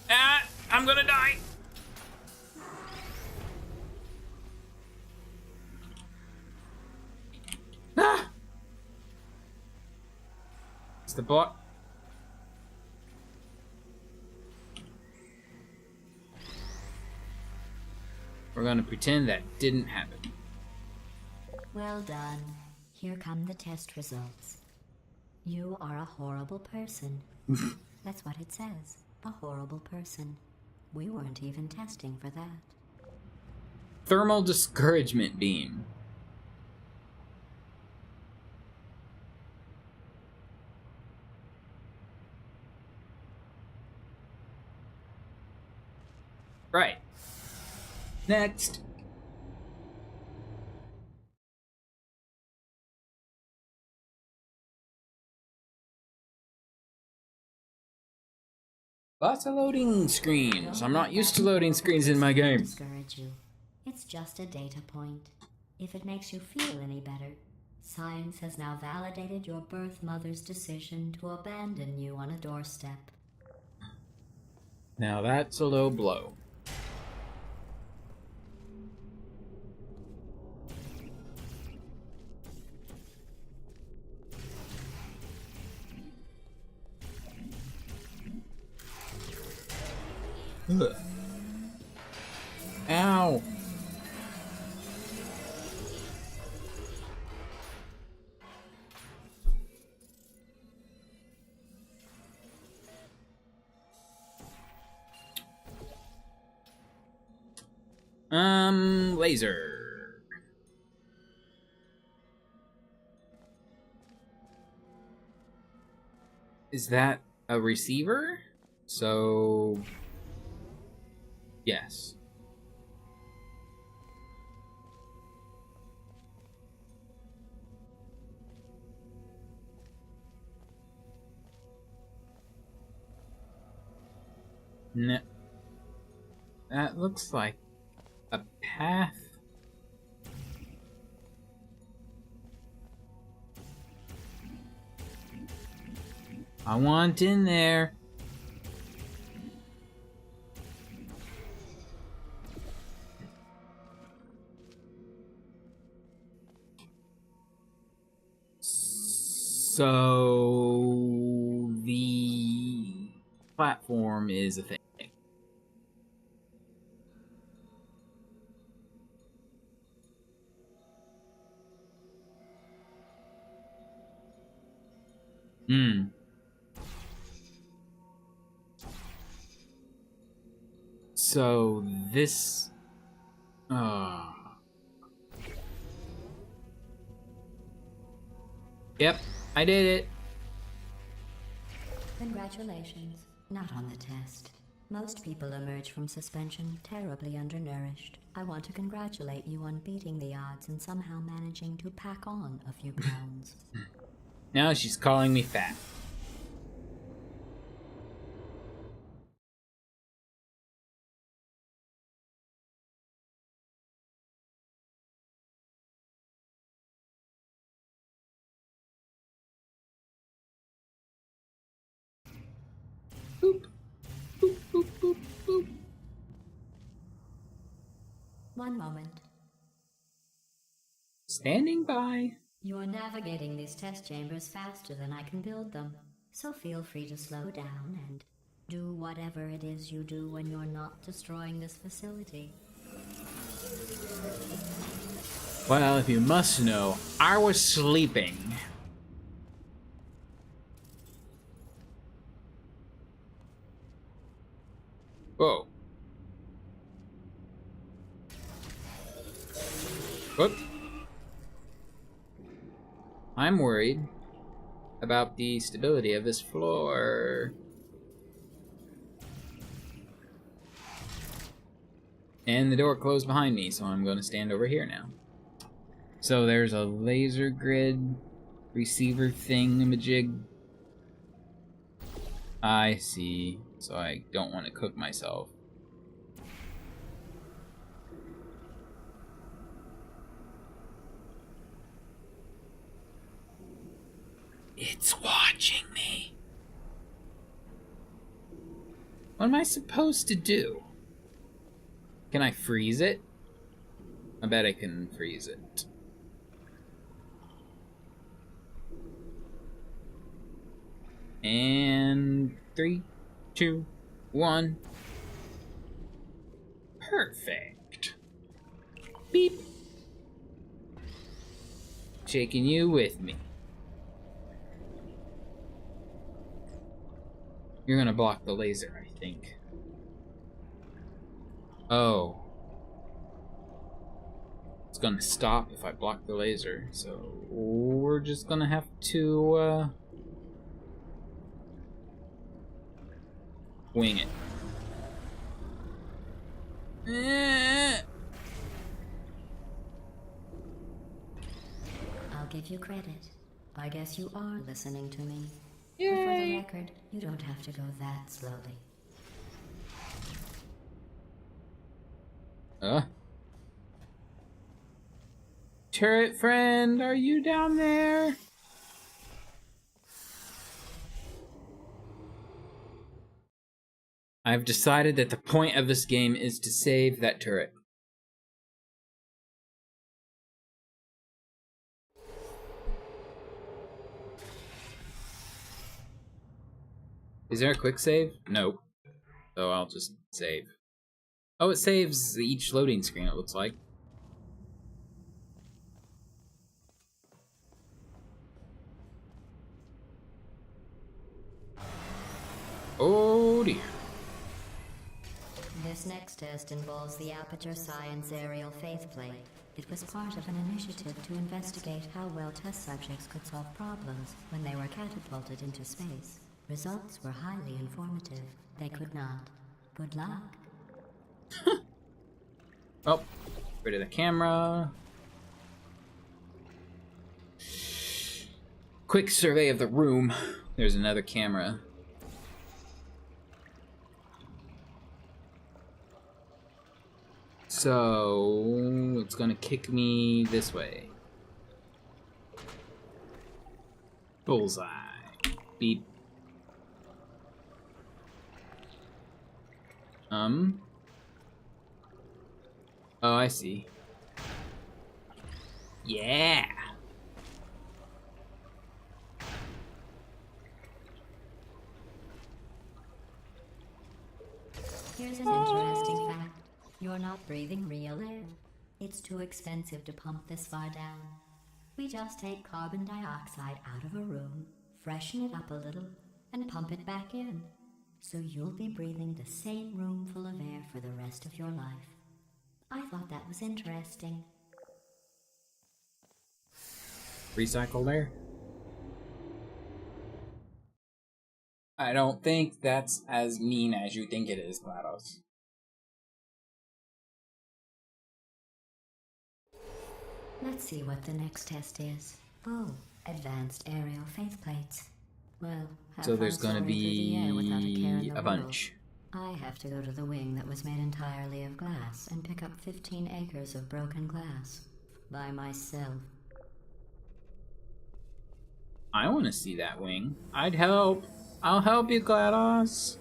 Ah! I'm gonna die! Ah! It's the bot. We're gonna pretend that didn't happen. Well done. Here come the test results. You are a horrible person. That's what it says. A horrible person. We weren't even testing for that. Thermal discouragement beam. Right. Next. Lots of loading screens. I'm not used to loading screens in my game. Discourage you. It's just a data point. If it makes you feel any better, science has now validated your birth mother's decision to abandon you on a doorstep. Now that's a low blow. Ugh. Ow. Laser. Is that a receiver? So... yes. No. That looks like a path. I want in there. So the platform is a thing. Hmm. So this Yep, I did it. Congratulations. Not on the test. Most people emerge from suspension terribly undernourished. I want to congratulate you on beating the odds and somehow managing to pack on a few pounds. Now she's calling me fat. Boop. Boop, boop, boop, boop. One moment. Standing by. You're navigating these test chambers faster than I can build them, so feel free to slow down and do whatever it is you do when you're not destroying this facility. Well, if you must know, I was sleeping. Whoa. Whoop. I'm worried about the stability of this floor. And the door closed behind me, so I'm going to stand over here now. So there's a laser grid receiver thingamajig. I see. So I don't want to cook myself. It's watching me. What am I supposed to do? Can I freeze it? I bet I can freeze it. And 3, 2, 1. Perfect. Beep. Taking you with me. You're gonna block the laser, I think. Oh. It's gonna stop if I block the laser, so we're just gonna have to, wing it. I'll give you credit. I guess you are listening to me. Yay. But for the record, you don't have to go that slowly. Turret friend, are you down there? I've decided that the point of this game is to save that turret. Is there a quick save? No. So I'll just save. Oh, it saves each loading screen, it looks like. Oh dear. This next test involves the Aperture Science Aerial Faithplate. It was part of an initiative to investigate how well test subjects could solve problems when they were catapulted into space. Results were highly informative. They could not. Good luck. Oh, rid of the camera. Quick survey of the room. There's another camera. So it's gonna kick me this way. Bullseye. Beep. Oh, I see. Yeah. Here's an interesting fact. You're not breathing real air. It's too expensive to pump this far down. We just take carbon dioxide out of a room, freshen it up a little, and pump it back in. So you'll be breathing the same room full of air for the rest of your life. I thought that was interesting. Recycled air? I don't think that's as mean as you think it is, GLaDOS. Let's see what the next test is. Oh, advanced aerial faithplates. Well, So there's gonna be a world. bunch. I have to go to the wing that was made entirely of glass and pick up 15 acres of broken glass. By myself. I want to see that wing. I'd help. I'll help you, GLaDOS.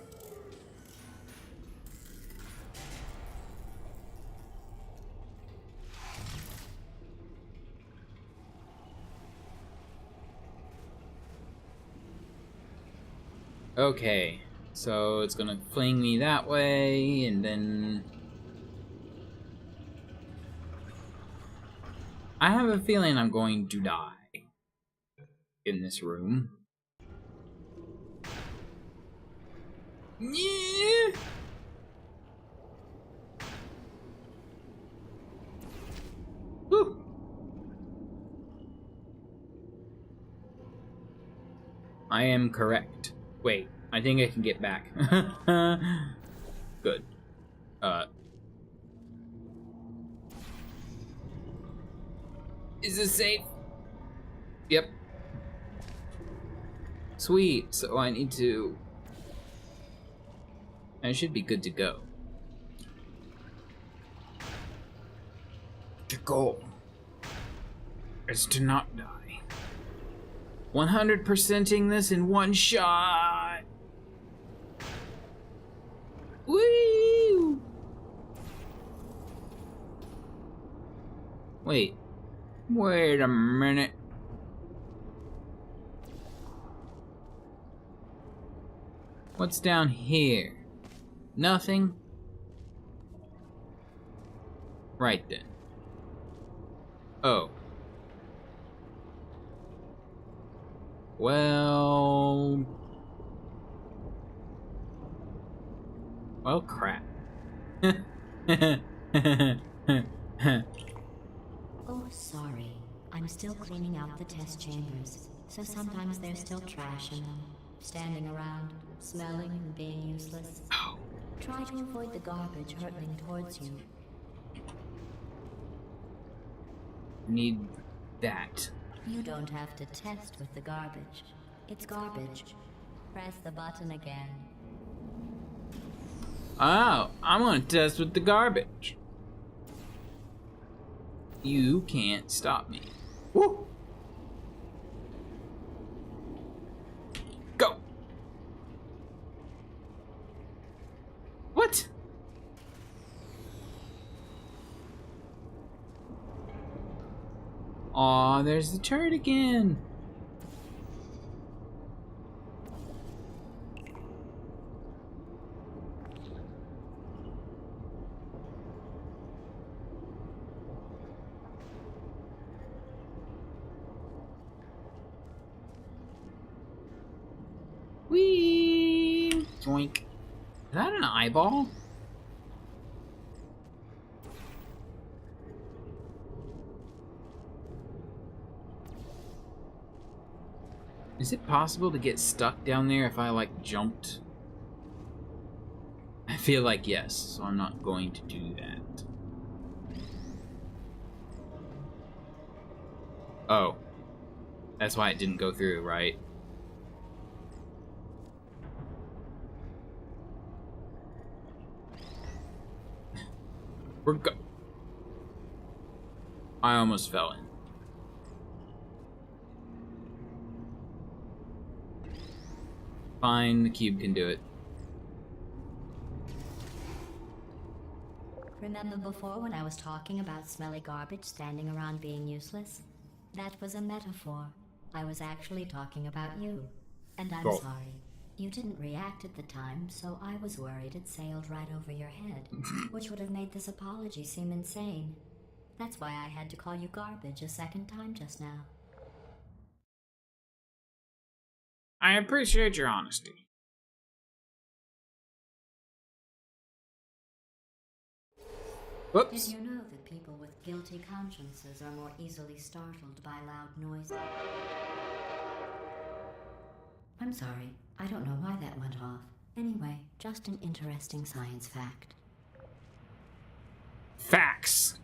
Okay, so it's gonna fling me that way, and then I have a feeling I'm going to die in this room. Yeah. Woo. I am correct. Wait, I think I can get back. Good. Is this safe? Yep. Sweet, so I need to... I should be good to go. The goal is to not die. 100%ing this in one shot. Woo! Wait a minute. What's down here? Nothing? Right then. Oh. Well, crap. Oh, sorry. I'm still cleaning out the test chambers, so sometimes there's still trash in them, standing around, smelling and being useless. Oh. Try to avoid the garbage hurtling towards you. Need that. You don't have to test with the garbage. It's garbage. Press the button again. Oh, I'm gonna test with the garbage. You can't stop me. Woo! Go! What? Aw, there's the turret again. Whee! Joink. Is that an eyeball? Is it possible to get stuck down there if I, like, jumped? I feel like yes, so I'm not going to do that. Oh. That's why it didn't go through, right? I almost fell in. Fine, the cube can do it. Remember before when I was talking about smelly garbage standing around being useless? That was a metaphor. I was actually talking about you. And I'm Oh. sorry. You didn't react at the time, so I was worried it sailed right over your head, which would have made this apology seem insane. That's why I had to call you garbage a second time just now. I appreciate your honesty. Whoops. Did you know that people with guilty consciences are more easily startled by loud noise? I'm sorry, I don't know why that went off. Anyway, just an interesting science fact. Facts.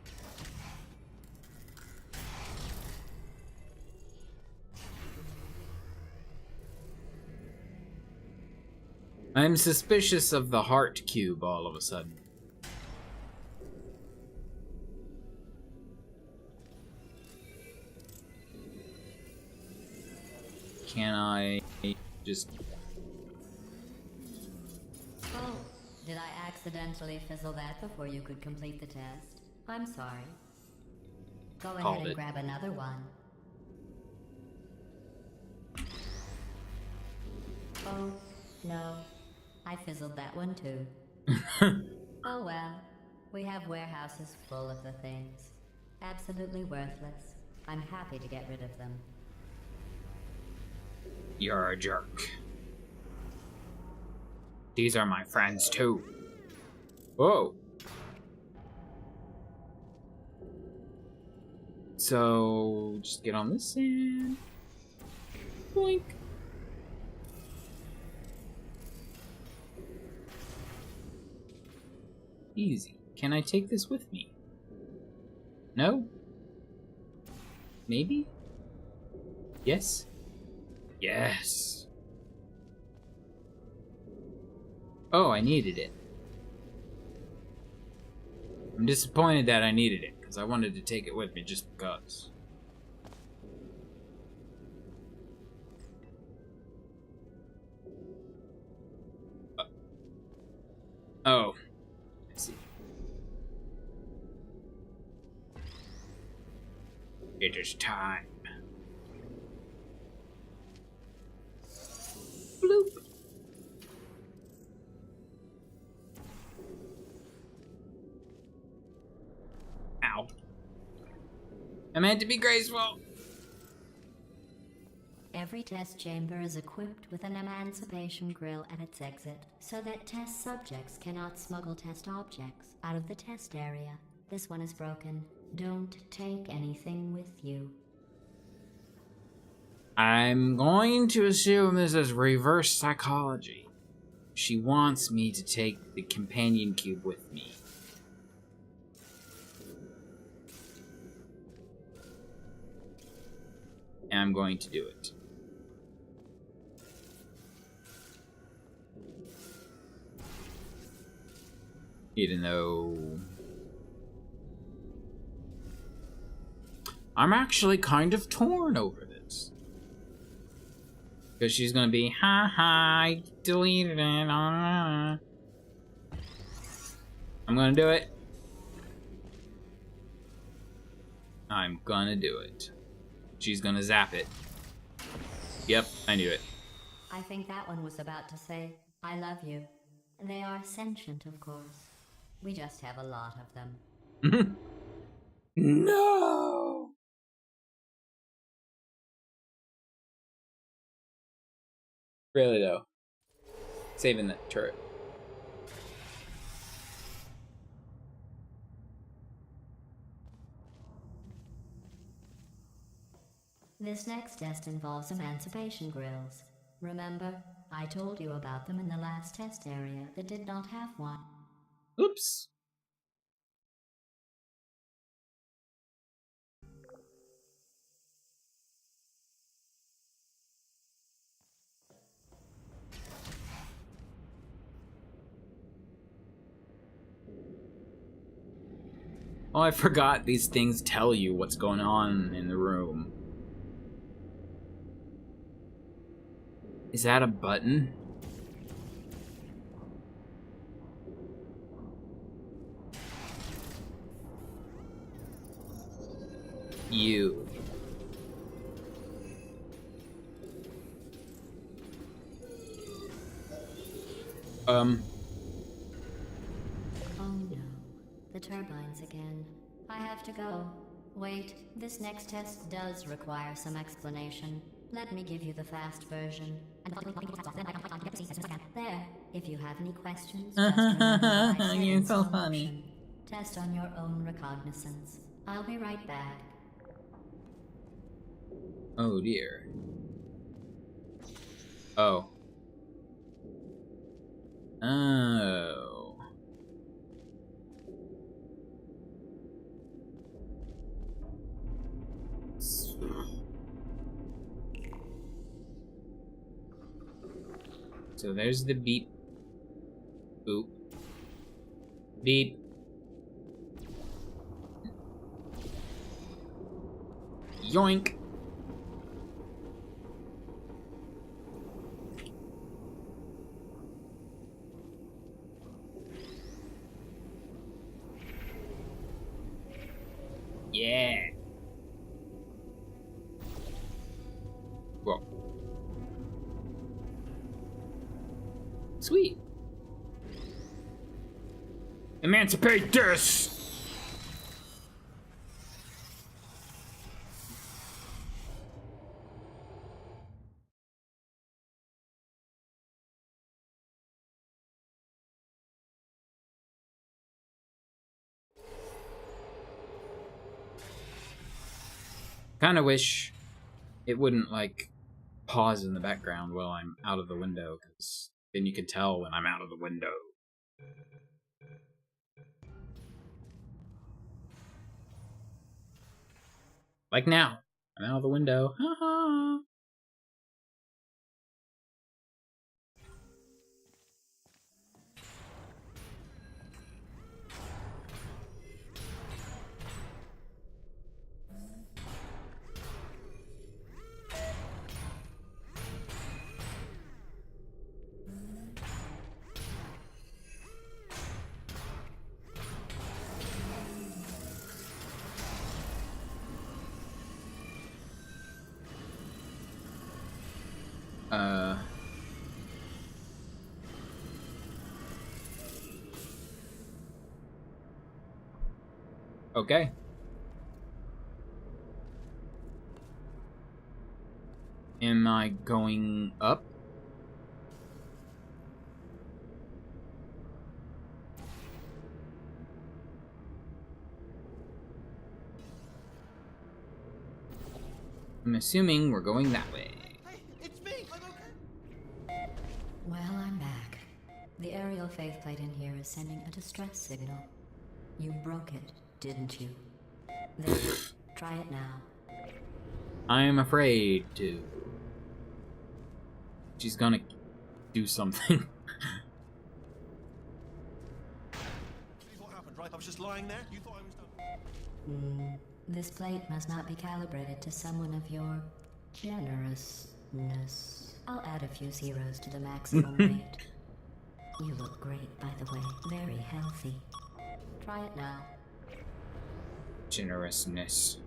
I'm suspicious of the heart cube all of a sudden. Can I just... Oh, did I accidentally fizzle that before you could complete the test? I'm sorry. Go ahead Called and it. grab another one. Oh, no. I fizzled that one too. Oh well. We have warehouses full of the things. Absolutely worthless. I'm happy to get rid of them. You're a jerk. These are my friends too. Whoa. So, just get on this end. Boink. Easy. Can I take this with me? No? Maybe? Yes? Yes. Oh, I needed it. I'm disappointed that I needed it, because I wanted to take it with me just because. It is time. Bloop. Ow. I meant to be graceful. Every test chamber is equipped with an emancipation grill at its exit, so that test subjects cannot smuggle test objects out of the test area. This one is broken. Don't take anything with you. I'm going to assume this is reverse psychology. She wants me to take the companion cube with me. And I'm going to do it. Even though I'm actually kind of torn over this. Because she's gonna be, ha ha, I deleted it. I'm gonna do it. I'm gonna do it. She's gonna zap it. Yep, I knew it. I think that one was about to say, I love you. They are sentient, of course. We just have a lot of them. No! Really though. Saving that turret. This next test involves emancipation grills. Remember, I told you about them in the last test area that did not have one. Oops. Oh, I forgot these things tell you what's going on in the room. Is that a button? You. Oh no, the turbines again. I have to go. Wait, this next test does require some explanation. Let me give you the fast version. There, if you have any questions, just remember what I said You're in so slow funny. motion. Test on your own recognizance. I'll be right back. Oh dear. Oh. Oh. So there's the beep. Boop. Beep. Yoink. Yeah. Whoa. Sweet. Emancipate this! Kinda wish it wouldn't, like, pause in the background while I'm out of the window, because then you can tell when I'm out of the window. Like now. I'm out of the window. Haha. Uh... Okay. Am I going up? I'm assuming we're going that way. Hey, it's me. I'm okay. Well, I'm back. The aerial faceplate in here is sending a distress signal. You broke it, didn't you? There, try it now. I'm afraid to. She's gonna do something. Here's what happened, right? I was just lying there. You thought I was done. This plate must not be calibrated to someone of your generousness. I'll add a few zeros to the maximum weight. You look great, by the way. Very healthy. Try it now. Generousness.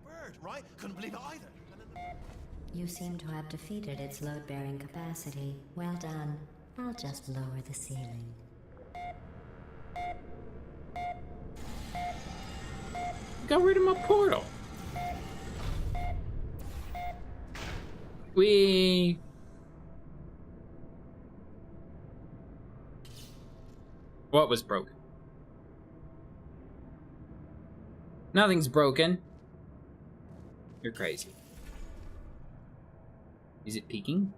Bird, right? Couldn't believe it either. And then You seem to have defeated its load-bearing capacity. Well done. I'll just lower the ceiling. Got rid of my portal. Whee! What was broken? Nothing's broken. You're crazy. Is it peeking?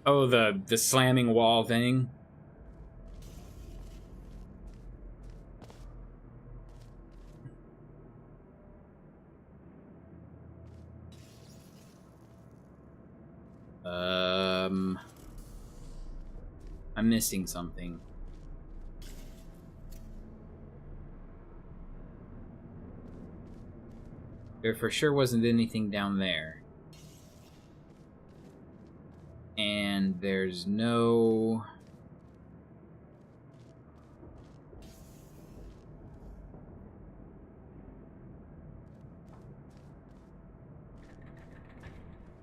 Oh, the slamming wall thing. I'm missing something. There for sure wasn't anything down there. And there's no...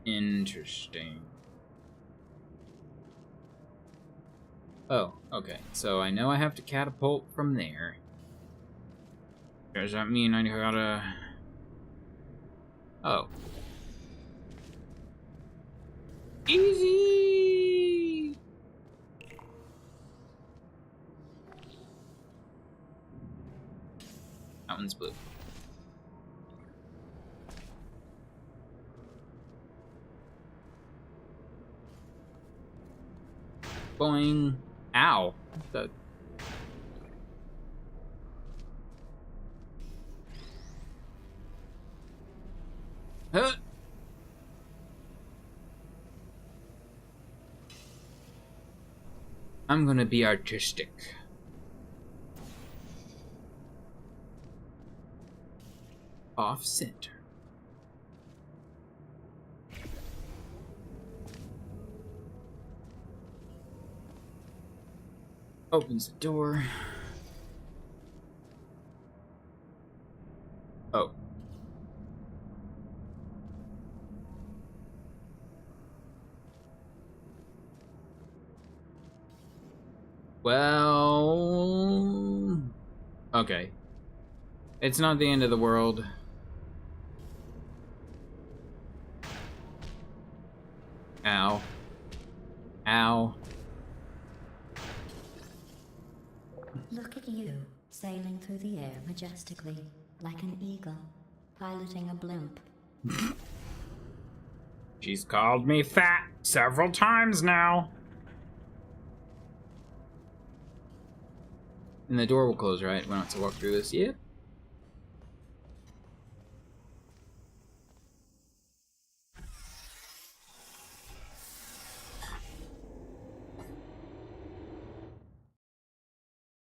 Interesting. Oh, okay. So I know I have to catapult from there. Does that mean I gotta... Oh. Easy! That one's blue. Boing. Ow. The... Huh? I'm gonna be artistic. Off center. Opens the door. Oh. Well... Okay. It's not the end of the world. Ow. Ow. Look at you, sailing through the air majestically, like an eagle, piloting a blimp. She's called me fat several times now. And the door will close, right? We don't have to walk through this. Yep.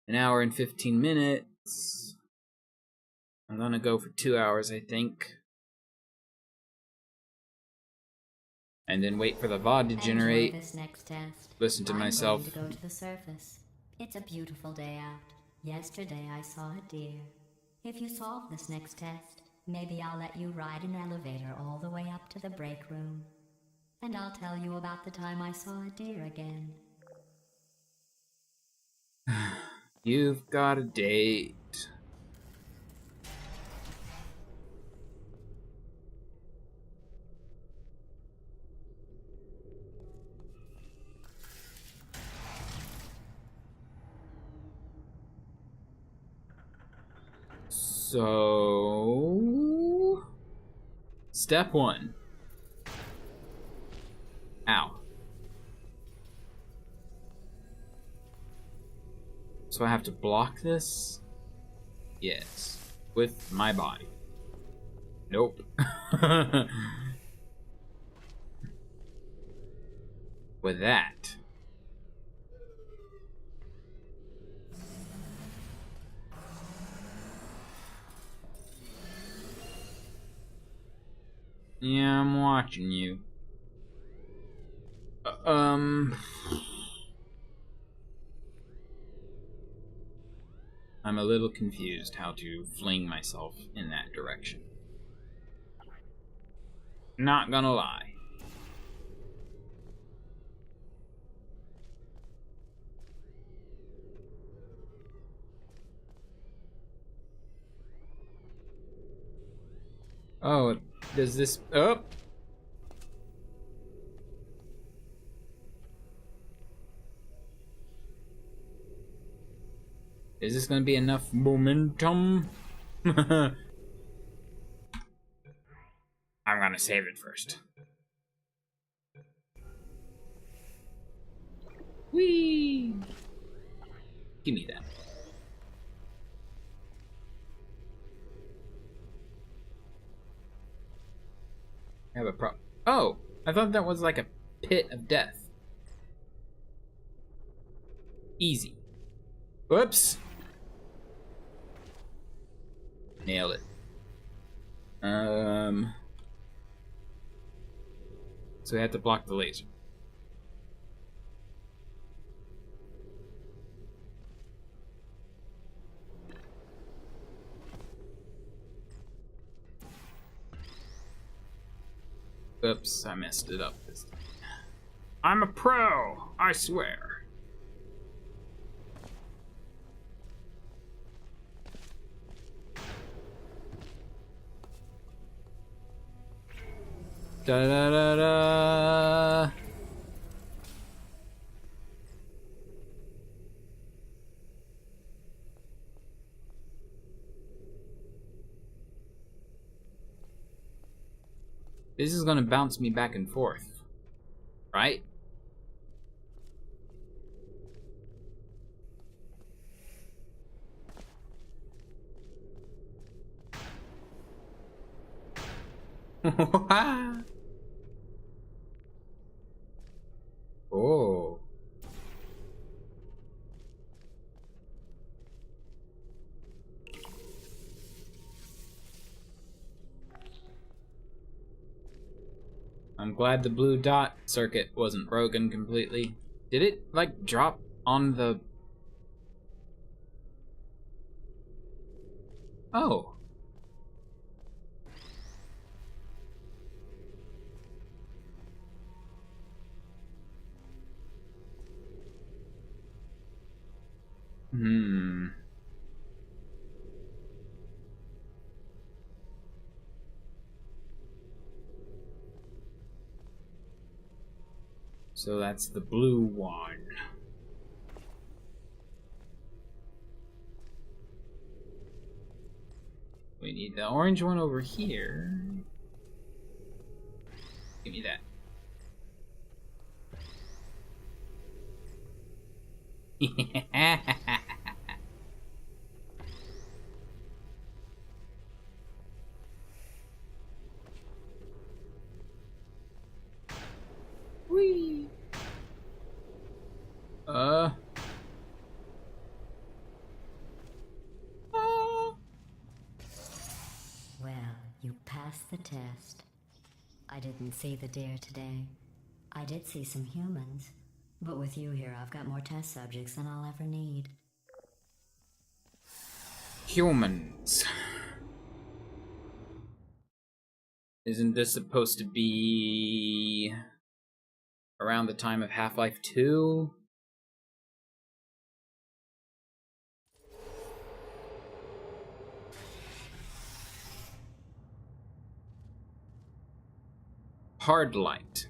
An hour and 15 minutes. I'm gonna go for 2 hours, I think. And then wait for the VOD to generate. Enjoy this next test. Listen to myself. I'm going to go to the surface. It's a beautiful day out. Yesterday I saw a deer. If you solve this next test, maybe I'll let you ride an elevator all the way up to the break room. And I'll tell you about the time I saw a deer again. You've got a date. So, step 1. Ow. So I have to block this? Yes. With my body. Nope. With that. Yeah, I'm watching you. I'm a little confused how to fling myself in that direction. Not gonna lie. Oh, does this... Oh! Is this gonna be enough momentum? I'm gonna save it first. Whee! Give me that. I have a pro... Oh! I thought that was like a pit of death. Easy. Whoops! Nailed it. So we have to block the laser. Oops, I messed it up this time. I'm a pro, I swear. Da da da da. This is gonna bounce me back and forth, right? Oh. I'm glad the blue dot circuit wasn't broken completely. Did it, like, drop on the... Oh. Hmm. So that's the blue one. We need the orange one over here. Give me that. Whee! Ah. Well, you passed the test. I didn't see the deer today. I did see some humans. But with you here, I've got more test subjects than I'll ever need. Humans. Isn't this supposed to be around the time of Half-Life 2. Hard light.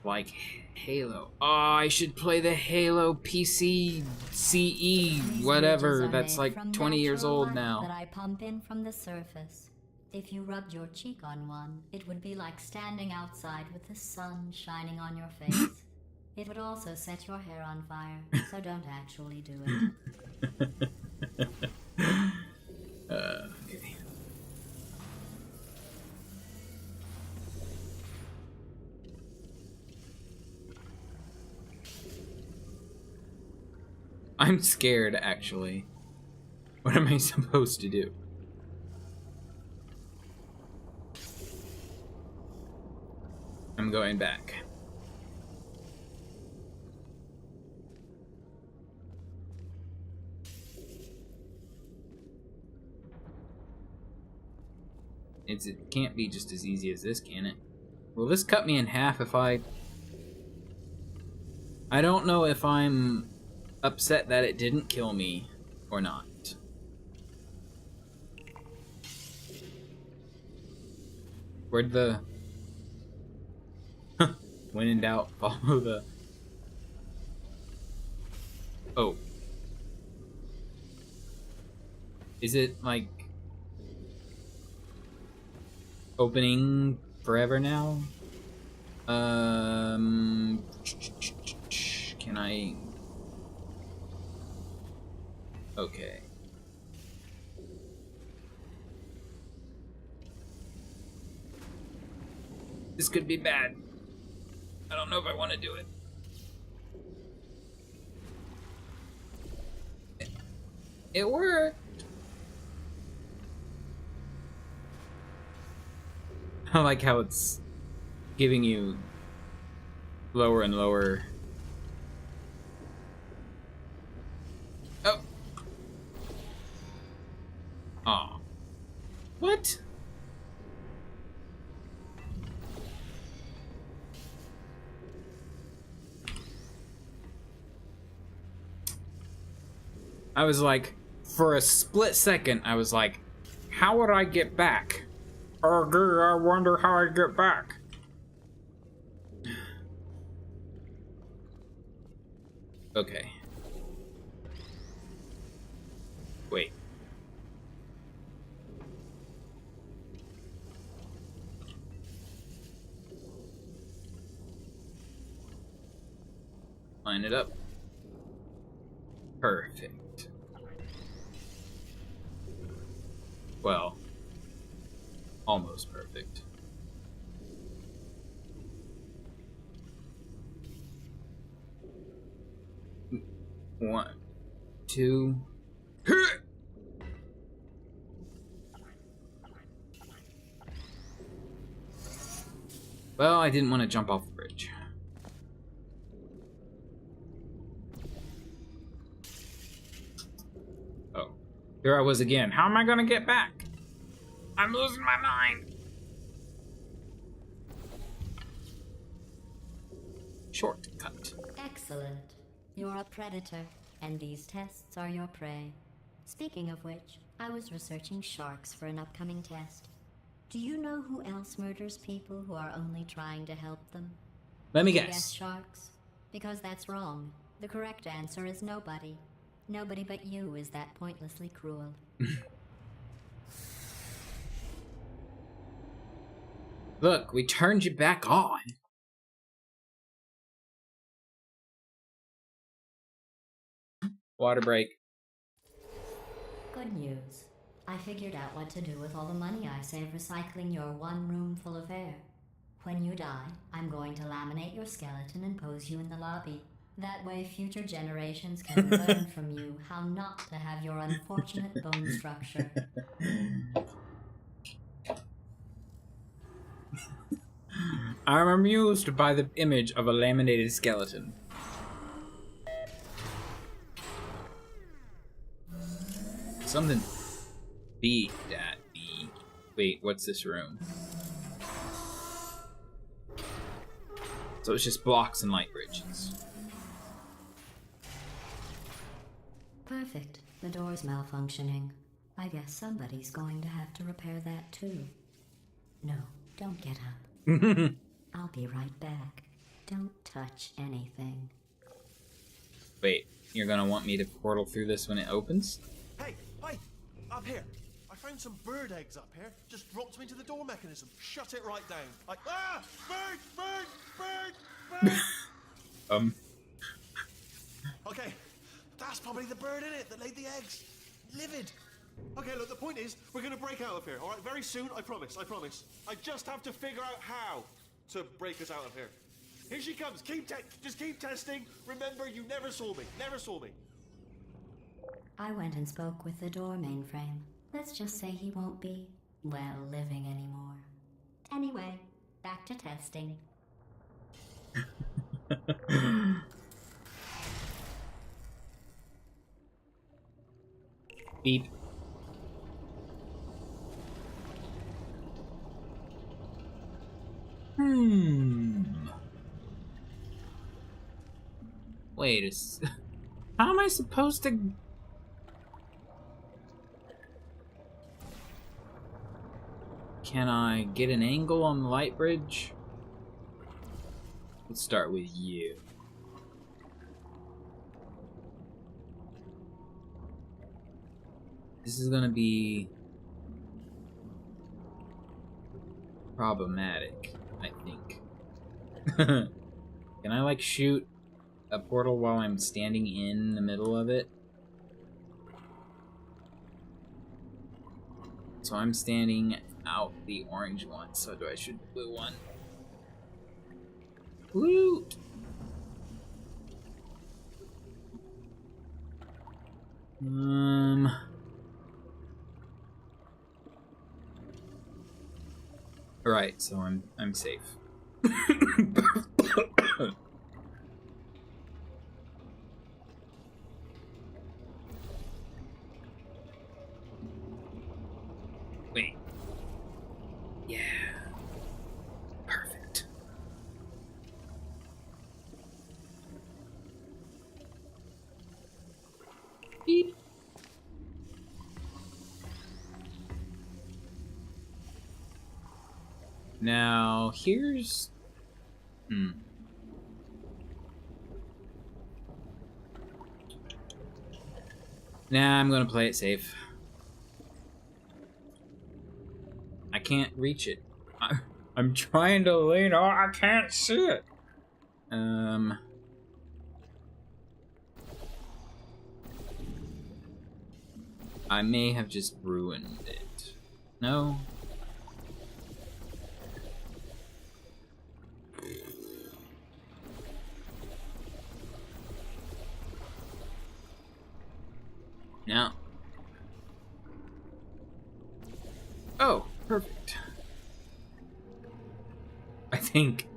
Like Halo. Oh, I should play the Halo PC CE whatever. That's like 20 years old now. That I pump in from the surface. If you rubbed your cheek on one, it would be like standing outside with the sun shining on your face. It would also set your hair on fire, so don't actually do it. Okay. I'm scared, actually. What am I supposed to do? I'm going back. It can't be just as easy as this, can it? Will this cut me in half if I don't know if I'm upset that it didn't kill me or not. Where'd the... When in doubt, follow the... Oh. Is it, like... opening forever now? Can I... Okay. This could be bad. I don't know if I want to do it. It worked. I like how it's giving you lower and lower. Oh. Aw. What? I was like, for a split second, I was like, how would I get back? Oh, gee, I wonder how I get back. Okay. Wait. Line it up. Perfect. Well, almost perfect. One, two. Well, I didn't want to jump off the bridge. Oh, here I was again. How am I gonna get back? I'm losing my mind. Shortcut. Excellent. You're a predator, and these tests are your prey. Speaking of which, I was researching sharks for an upcoming test. Do you know who else murders people who are only trying to help them? Let me Yes, guess. sharks. Because that's wrong. The correct answer is nobody. Nobody but you is that pointlessly cruel. Look, we turned you back on. Water break. Good news. I figured out what to do with all the money I save recycling your one room full of air. When you die, I'm going to laminate your skeleton and pose you in the lobby. That way future generations can learn from you how not to have your unfortunate bone structure. I'm amused by the image of a laminated skeleton. Something be at the... Wait, what's this room? So it's just blocks and light bridges. Perfect. The door's malfunctioning. I guess somebody's going to have to repair that too. No, don't get up. I'll be right back. Don't touch anything. Wait, you're gonna want me to portal through this when it opens? Hey, up here. I found some bird eggs up here. Just dropped them into the door mechanism. Shut it right down. Like, bird! Okay, that's probably the bird in it that laid the eggs. Livid. Okay, look, the point is, we're gonna break out of here, all right? Very soon, I promise. I just have to figure out how to break us out of here. Here she comes. Just keep testing. Remember, you never saw me. I went and spoke with the door mainframe. Let's just say he won't be, well, living anymore. Anyway, back to testing. Beep. Wait how am I supposed to... Can I get an angle on the light bridge? Let's start with you. This is gonna be problematic, I think. Can I like shoot a portal while I'm standing in the middle of it? So I'm standing out the orange one, so do I shoot the blue one? Woot! Right, so I'm safe. Wait. Yeah. Perfect. Beep. Now, here's... Nah, I'm gonna play it safe. I can't reach it. I'm trying to lean on. I can't see it. I may have just ruined it. No? No. Oh, perfect. I think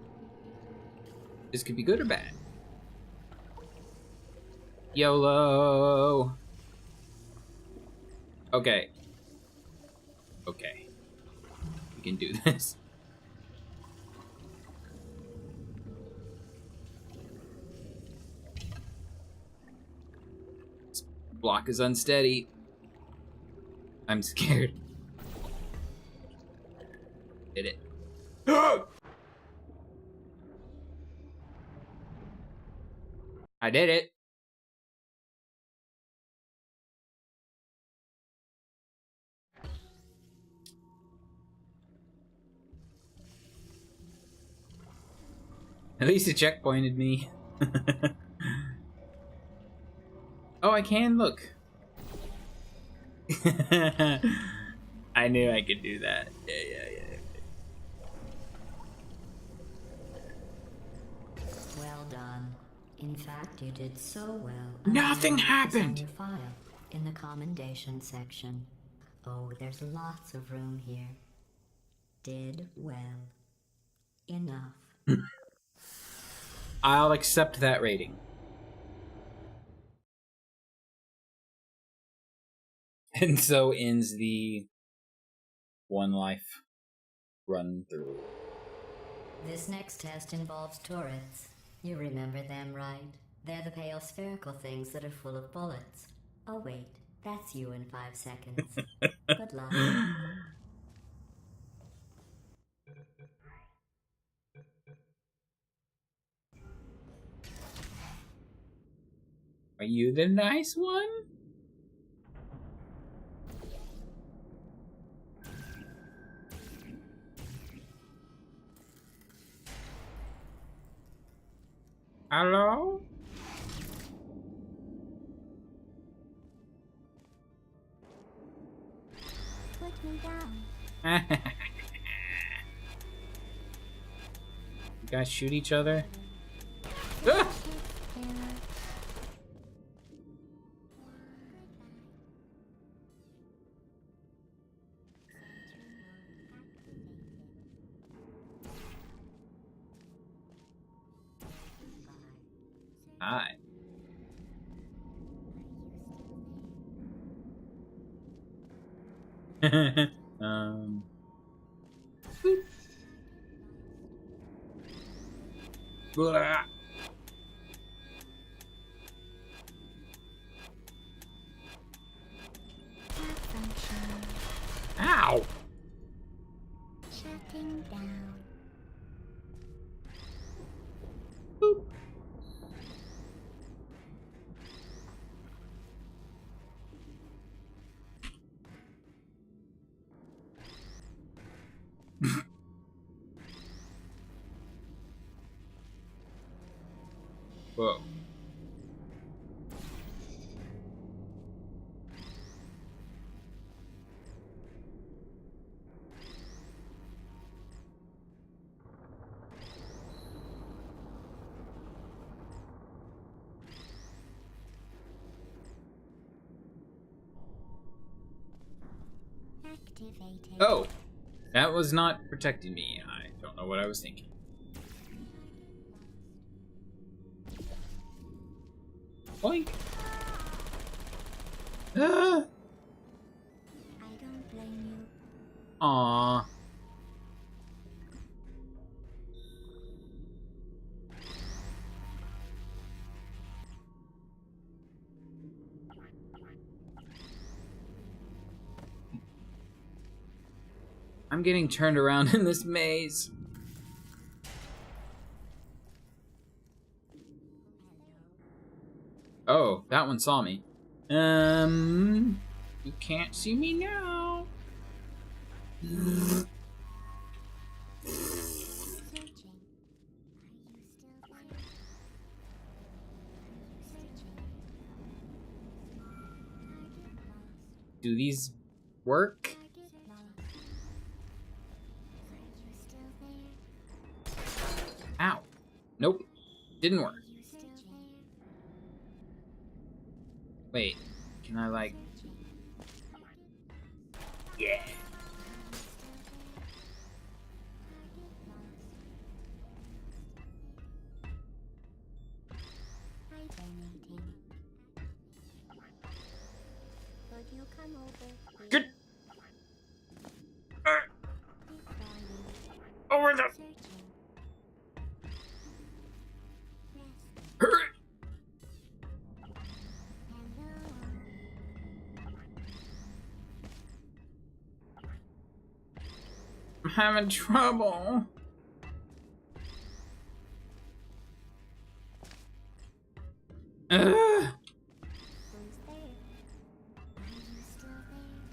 this could be good or bad. YOLO! Okay. Okay. We can do this. This block is unsteady. I'm scared. Did it. I did it. At least it checkpointed me. Oh, I can look. I knew I could do that. Yeah. Well done. In fact, you did so well. Nothing It's happened! on your file, in the commendation section. Oh, there's lots of room here. Did well. Enough. I'll accept that rating. And so ends the one life run through. This next test involves turrets. You remember them, right? They're the pale spherical things that are full of bullets. Oh wait, that's you in 5 seconds. Good luck. Are you the nice one? Hello? Put me down. You guys shoot each other? Ah! Hi. Boop. Blah. Malfunction. Ow! Shutting down. Boop. Whoa. Activated. Oh, that was not protecting me. I don't know what I was thinking. Boink. Ah. I don't blame you. Aww. I'm getting turned around in this maze. Oh, that one saw me. You can't see me now. Searching. Are you still there? Searching. Target lost. Do these work? Target lost. Are you still there? Ow. Nope. Didn't work. Are you still there? Wait. Can I, like... Searching. Yeah. Hibernating. Could you come over, please? Good. Deploying. Over the... Searching. Rest. Hurry. I'm having trouble. Ugh. Who's there? Are you still there?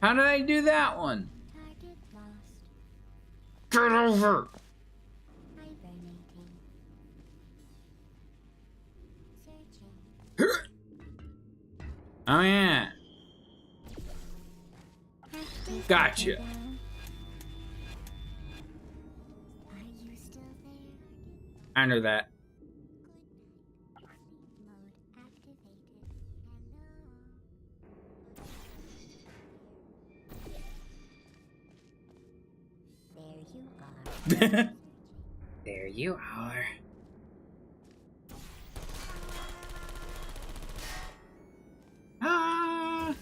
How did I do that one? Target lost. Get over. Hibernating. Searching. Oh yeah. Active Gotcha. down. Are you still there? I know that. Good night. Sleep mode activated. Hello. There you are. There you are. Ah.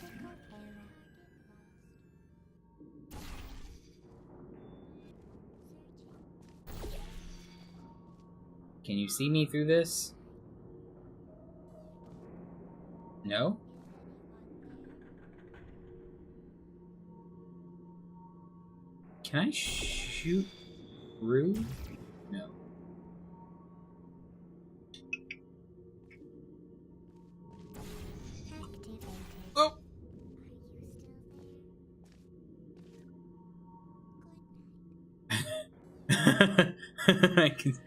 Can you see me through this? No? Can I shoot through? No. Activated. Oh! I can...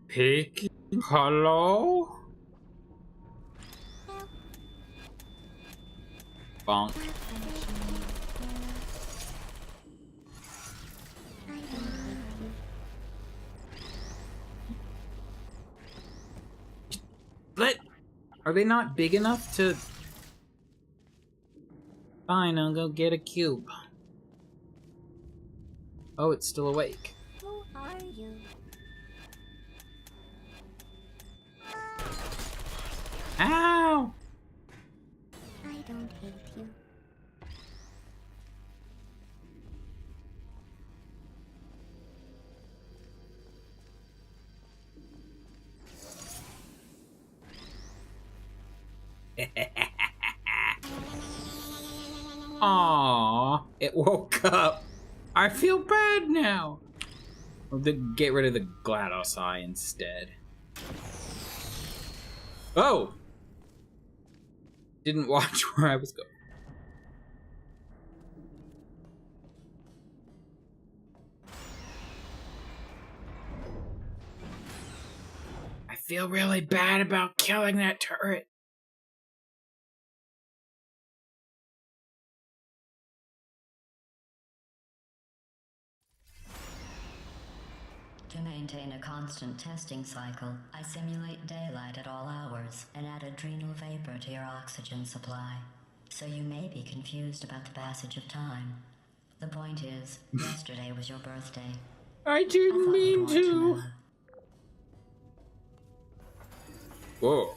Pick hello? Bonk. But are they not big enough to... Fine, I'll go get a cube. Oh, it's still awake. Who are you? Ow! I don't hate you. Aww, it woke up. I feel bad now. I'll get rid of the GLaDOS eye instead. Oh! Didn't watch where I was going. I feel really bad about killing that turret. To maintain a constant testing cycle, I simulate daylight at all hours and add adrenal vapor to your oxygen supply. So you may be confused about the passage of time. The point is, yesterday was your birthday. I I didn't thought you'd mean want to to. know. Whoa.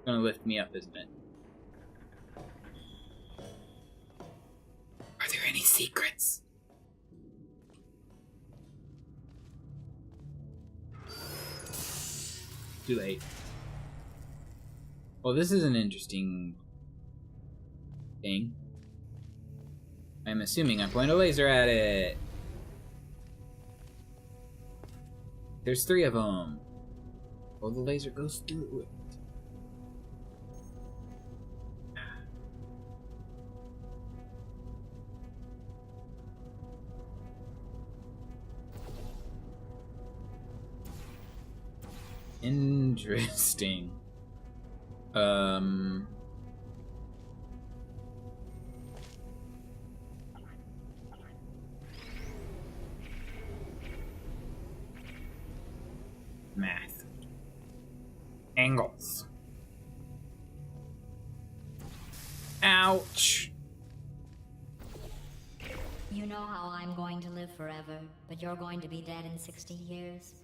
Gonna lift me up, isn't it? Are there any secrets? Too late. Well, this is an interesting thing. I'm assuming I point a laser at it. There's 3 of them. Well, the laser goes through it. Interesting. Math. Angles. Ouch. You know how I'm going to live forever, but you're going to be dead in 60 years?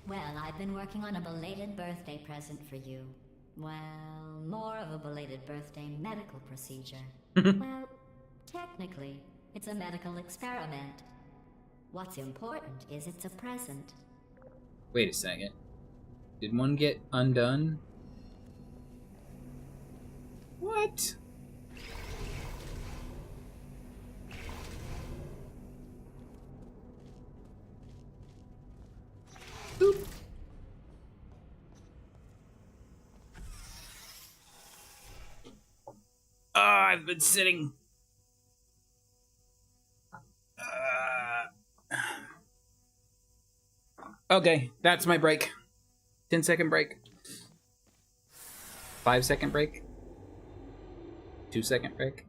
Well, I've been working on a belated birthday present for you. Well, more of a belated birthday medical procedure. Well, technically, it's a medical experiment. What's important is it's a present. Wait a second. Did one get undone? What? Boop. Oh, I've been sitting. Okay, that's my break. 10-second break. 5-second break. 2-second break.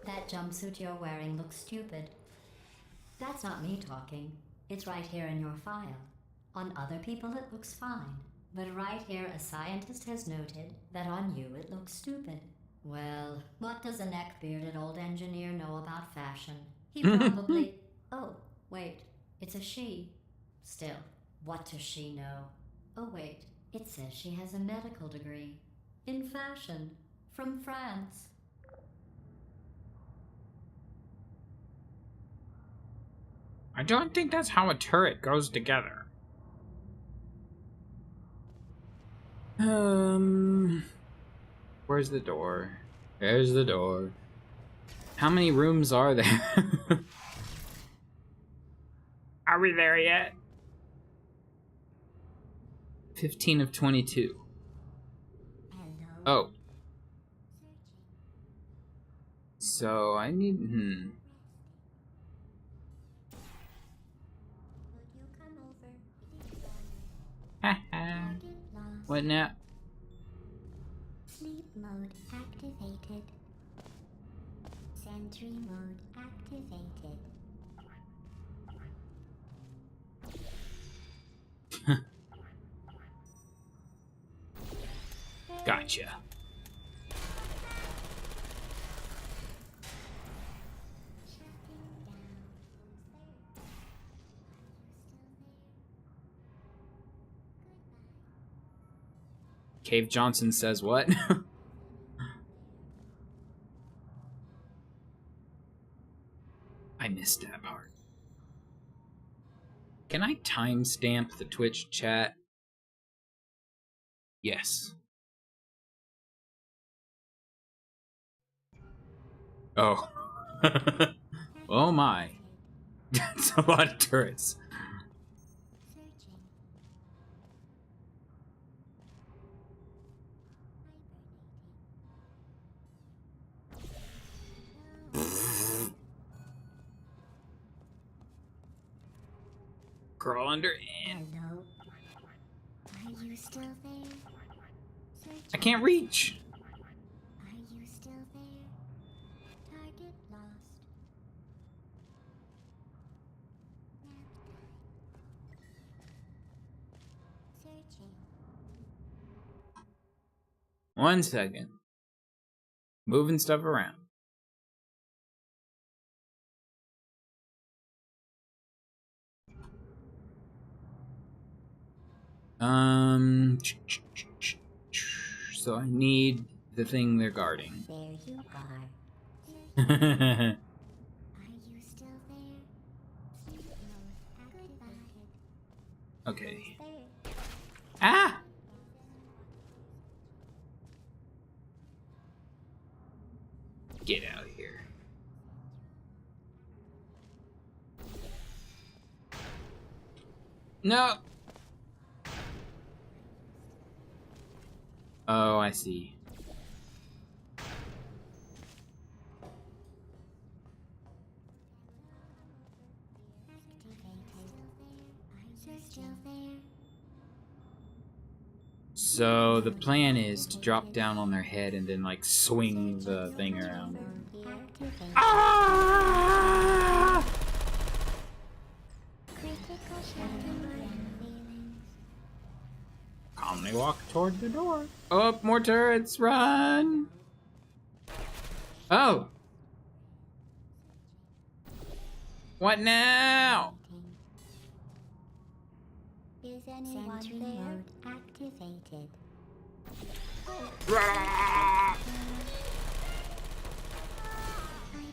That jumpsuit you're wearing looks stupid. That's not me talking. It's right here in your file. On other people, it looks fine. But right here, a scientist has noted that on you it looks stupid. Well, what does a neck-bearded old engineer know about fashion? He probably... Oh, wait, it's a she. Still, what does she know? Oh, wait, it says she has a medical degree. In fashion. From France. I don't think that's how a turret goes together. Where's the door? There's the door. How many rooms are there? Are we there yet? 15 of 22. Hello. Oh. So I need... Would you come over? Haha. Target lost. What now? Sleep mode activated. Sentry mode activated. Gotcha. Shutting down. Cave Johnson says what? I missed that part. Can I timestamp the Twitch chat? Yes. Oh. Oh my. That's a lot of turrets. Searching. Crawl under in. Hello. Are you still there? Searching. I can't reach. Are you still there? Target lost. Nap time. Searching. 1 second. Moving stuff around. So I need the thing they're guarding. There you are. Okay. Are you still there? Sleep mode activated. There. Ah! Get out of here. No! Oh, I see. So the plan is to drop down on their head and then like swing the thing around. Ah! Calmly walk toward the door. Oh, more turrets! Run! Oh! What now? Is anyone Sentry there? Mode activated. Rah! I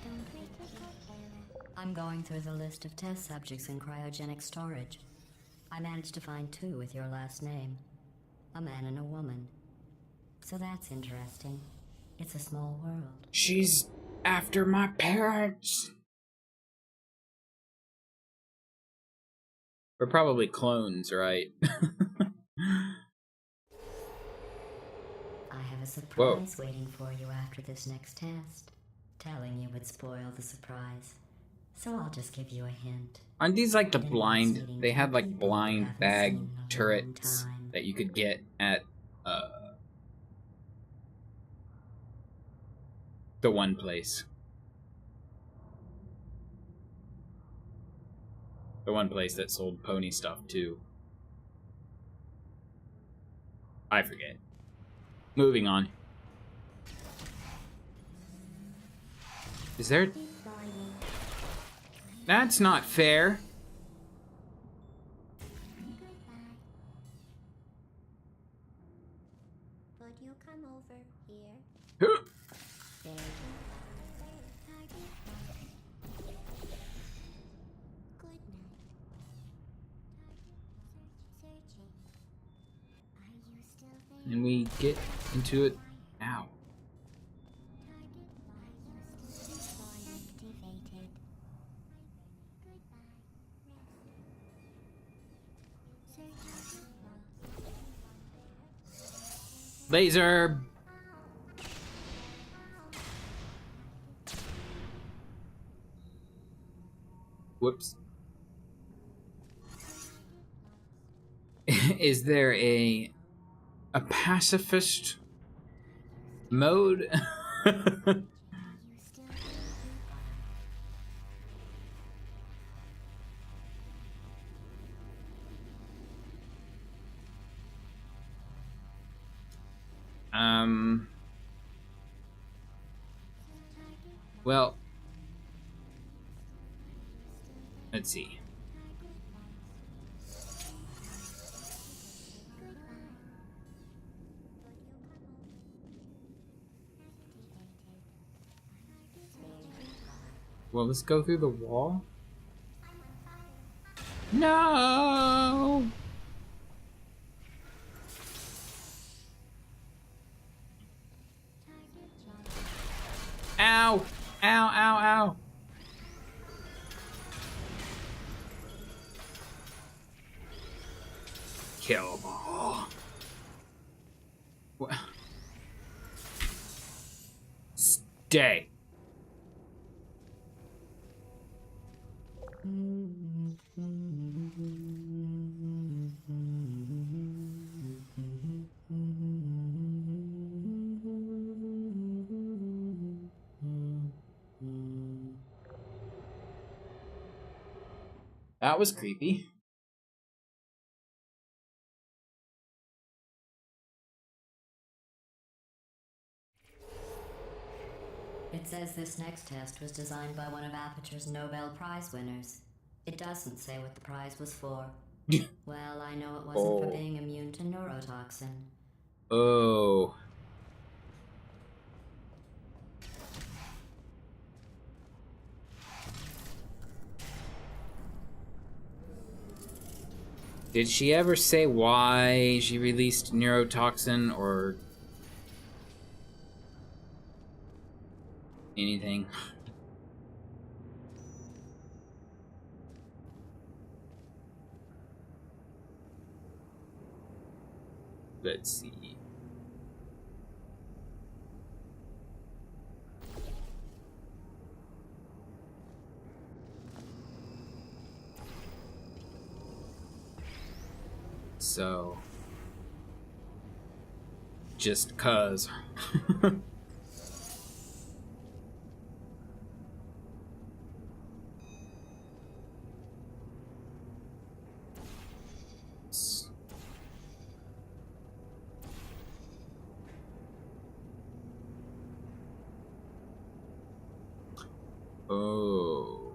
don't critical error. I'm going through the list of test subjects in cryogenic storage. I managed to find 2 with your last name. A man and a woman. So that's interesting. It's a small world. She's after my parents. We're probably clones, right? I have a surprise waiting for you after this next test. Telling you would spoil the surprise. So I'll just give you a hint. Aren't these like the It involves blind? meeting They 2 had like people you blind haven't bag seen in a long turrets time. that you could get at the one place. The one place that sold pony stuff too. I forget. Moving on. Is there... Deploying. That's not fair. Goodbye. Would you come over here? There you are. Target locked. Good night. Target searching. Are you still there? And we get into it now. Target locked. Deploy activated. Goodbye. Rest. Searching for Laser! Whoops. Is there a pacifist mode? you still there? Well, let's see. Well, let's go through the wall. No! Ow! Ow, ow, ow! Kill them all. What? Stay. That was creepy. It says this next test was designed by one of Aperture's Nobel Prize winners. It doesn't say what the prize was for. Well, I know it wasn't for being immune to neurotoxin. Oh. Did she ever say why she released neurotoxin or anything? Let's see. So, just cuz. Oh.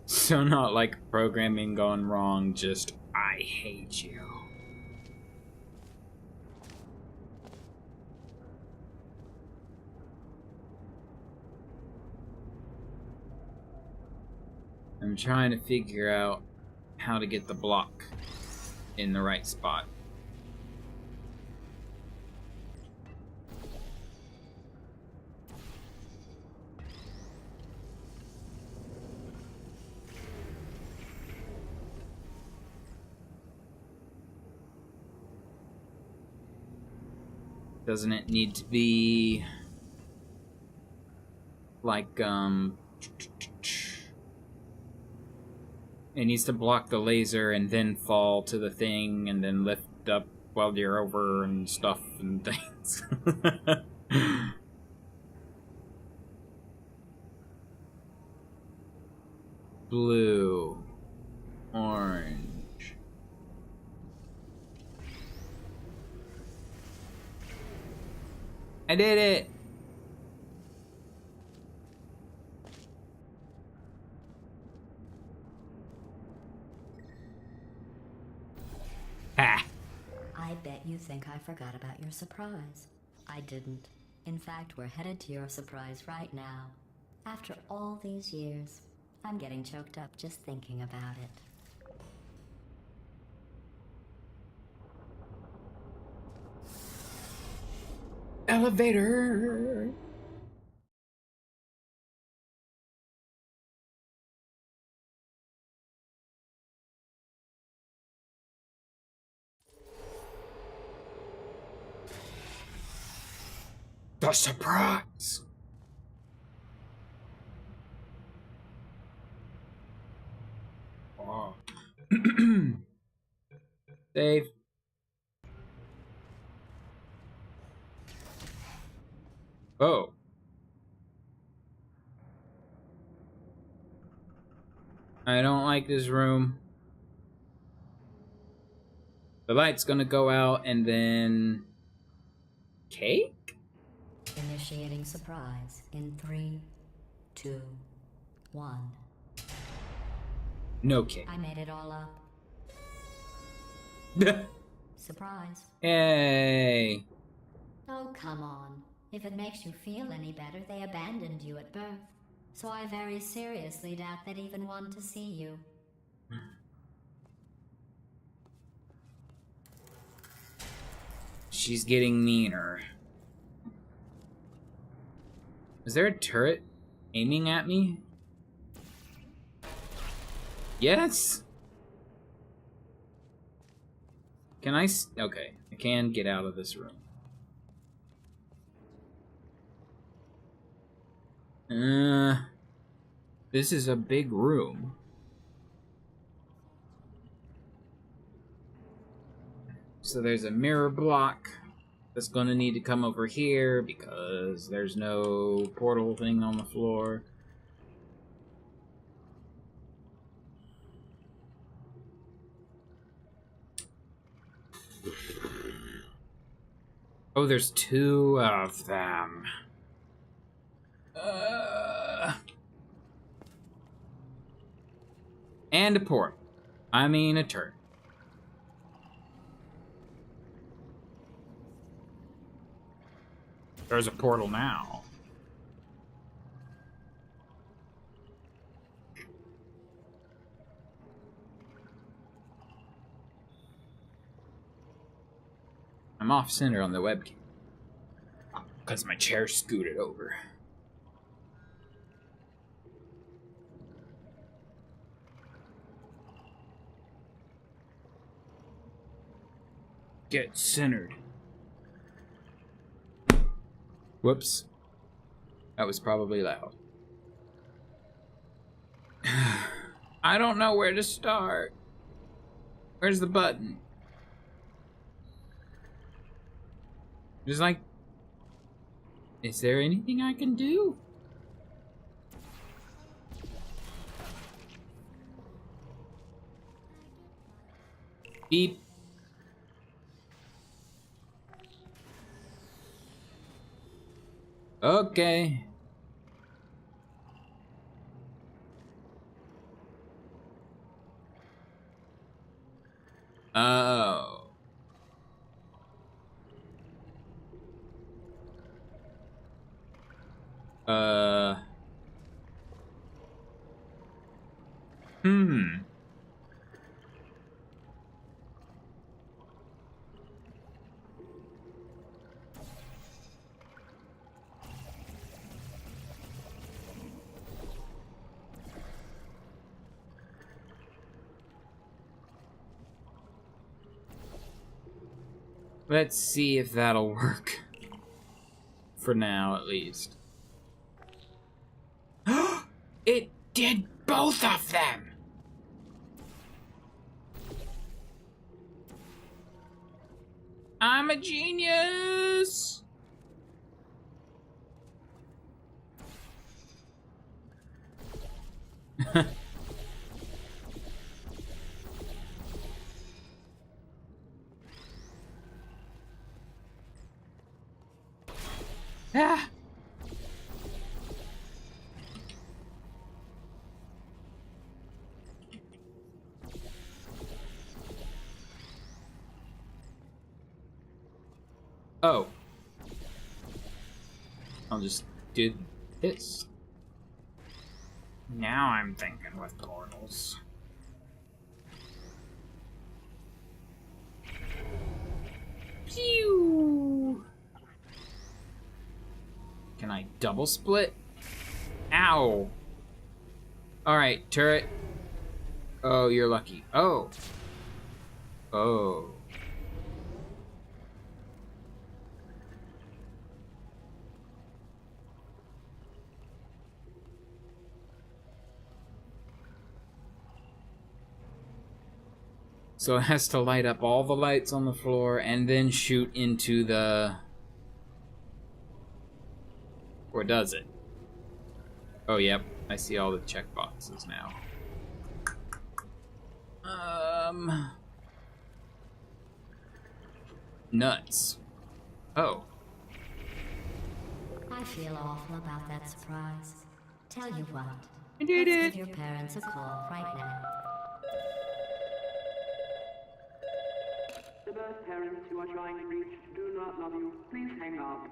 So not like programming gone wrong, just I hate you. I'm trying to figure out how to get the block in the right spot. Doesn't it need to be like It needs to block the laser and then fall to the thing and then lift up while you're over and stuff and things. Blue. Orange. I did it! Ha! I bet you think I forgot about your surprise. I didn't. In fact, we're headed to your surprise right now. After all these years, I'm getting choked up just thinking about it. Elevator! The surprise! Wow. Save. Oh. I don't like this room. The light's gonna go out and then... Cake? Initiating surprise in 3, 2, 1. No cake. I made it all up. Surprise. Yay. Oh, come on. If it makes you feel any better, they abandoned you at birth. So I very seriously doubt they'd even want to see you. She's getting meaner. Is there a turret aiming at me? Yes! Can I okay, I can get out of this room. This is a big room. So there's a mirror block that's gonna need to come over here because there's no portal thing on the floor. Oh, there's 2 of them. And a port. I mean a turret. There's a portal now. I'm off center on the webcam because my chair scooted over. Get centered. Whoops. That was probably loud. I don't know where to start. Where's the button? Just like... Is there anything I can do? Beep. Okay. Oh. Hmm. Let's see if that'll work. For now, at least. It did both of them! I'm a genius! Ah! Oh. I'll just do this. Now I'm thinking with portals. Pew! Can I double split? Ow! Alright, turret. Oh, you're lucky. Oh. Oh. So it has to light up all the lights on the floor and then shoot into the... Or does it? Oh, yep. I see all the checkboxes now. Nuts. Oh. I feel awful about that surprise. Tell you what. I did Let's it! give your parents a call right now. The birth parents you are trying to reach do not love you. Please hang up.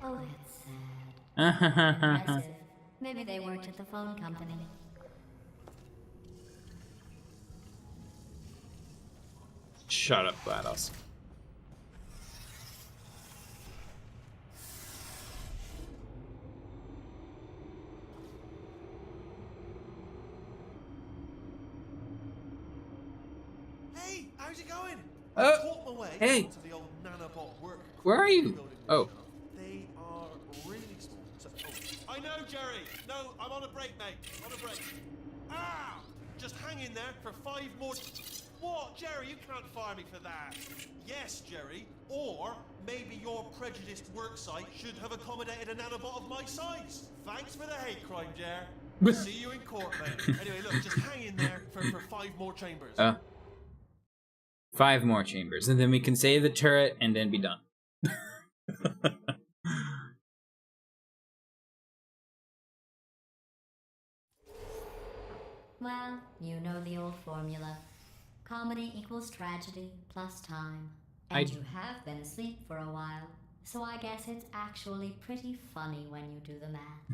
Oh, that's sad. Impressive. Maybe they worked at the phone company. Shut up, GLaDOS. Hey, how's it going? Oh, I taught my way hey. to the old nanobot work. Where are you? building Oh. workshop. They are really small. So, I know, Jerry. No, I'm on a break, mate. On a break. Ah! Just hang in there for 5 more. What, Jerry? You can't fire me for that. Yes, Jerry. Or maybe your prejudiced work site should have accommodated a nanobot of my size. Thanks for the hate crime, Jer. See you in court, mate. Anyway, look, just hang in there for 5 more chambers. 5 more chambers, and then we can save the turret and then be done. Well, you know the old formula. Comedy equals tragedy plus time. And you have been asleep for a while, so I guess it's actually pretty funny when you do the math.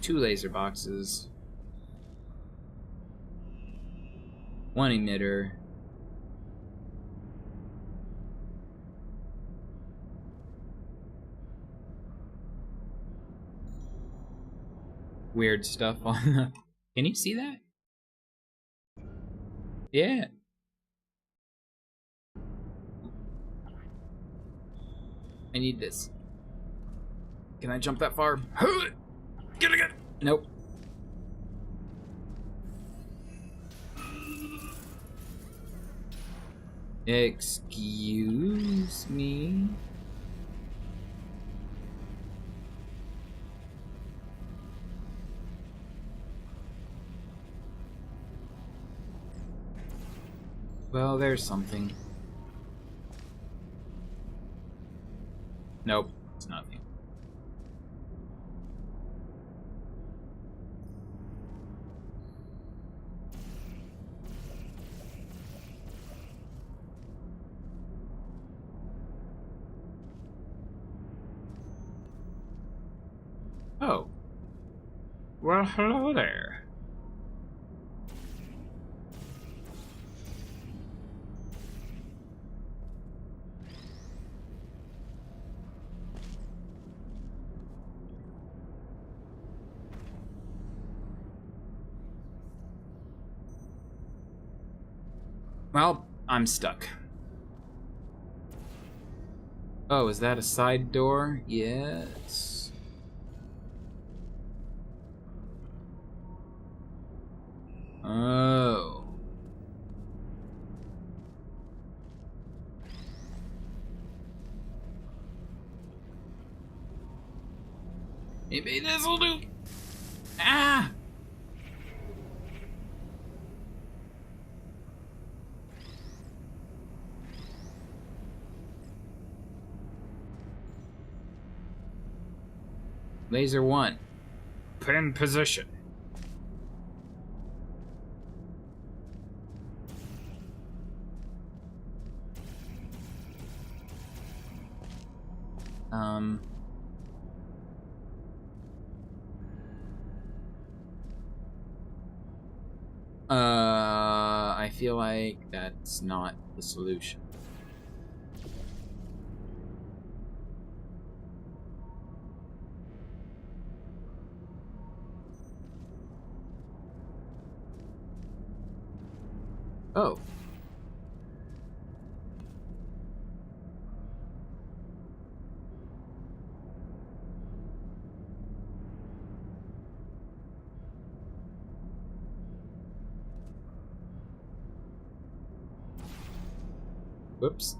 Two laser boxes. 1 emitter. Weird stuff on the... Can you see that? Yeah. I need this. Can I jump that far? Get it! Nope. Excuse me. Well, there's something. Nope, it's nothing. Oh. Well, hello there. Well, I'm stuck. Oh, is that a side door? Yes. Oh. Maybe this'll do. Ah! Laser 1. Pin position. I feel like that's not the solution. Oh. Whoops.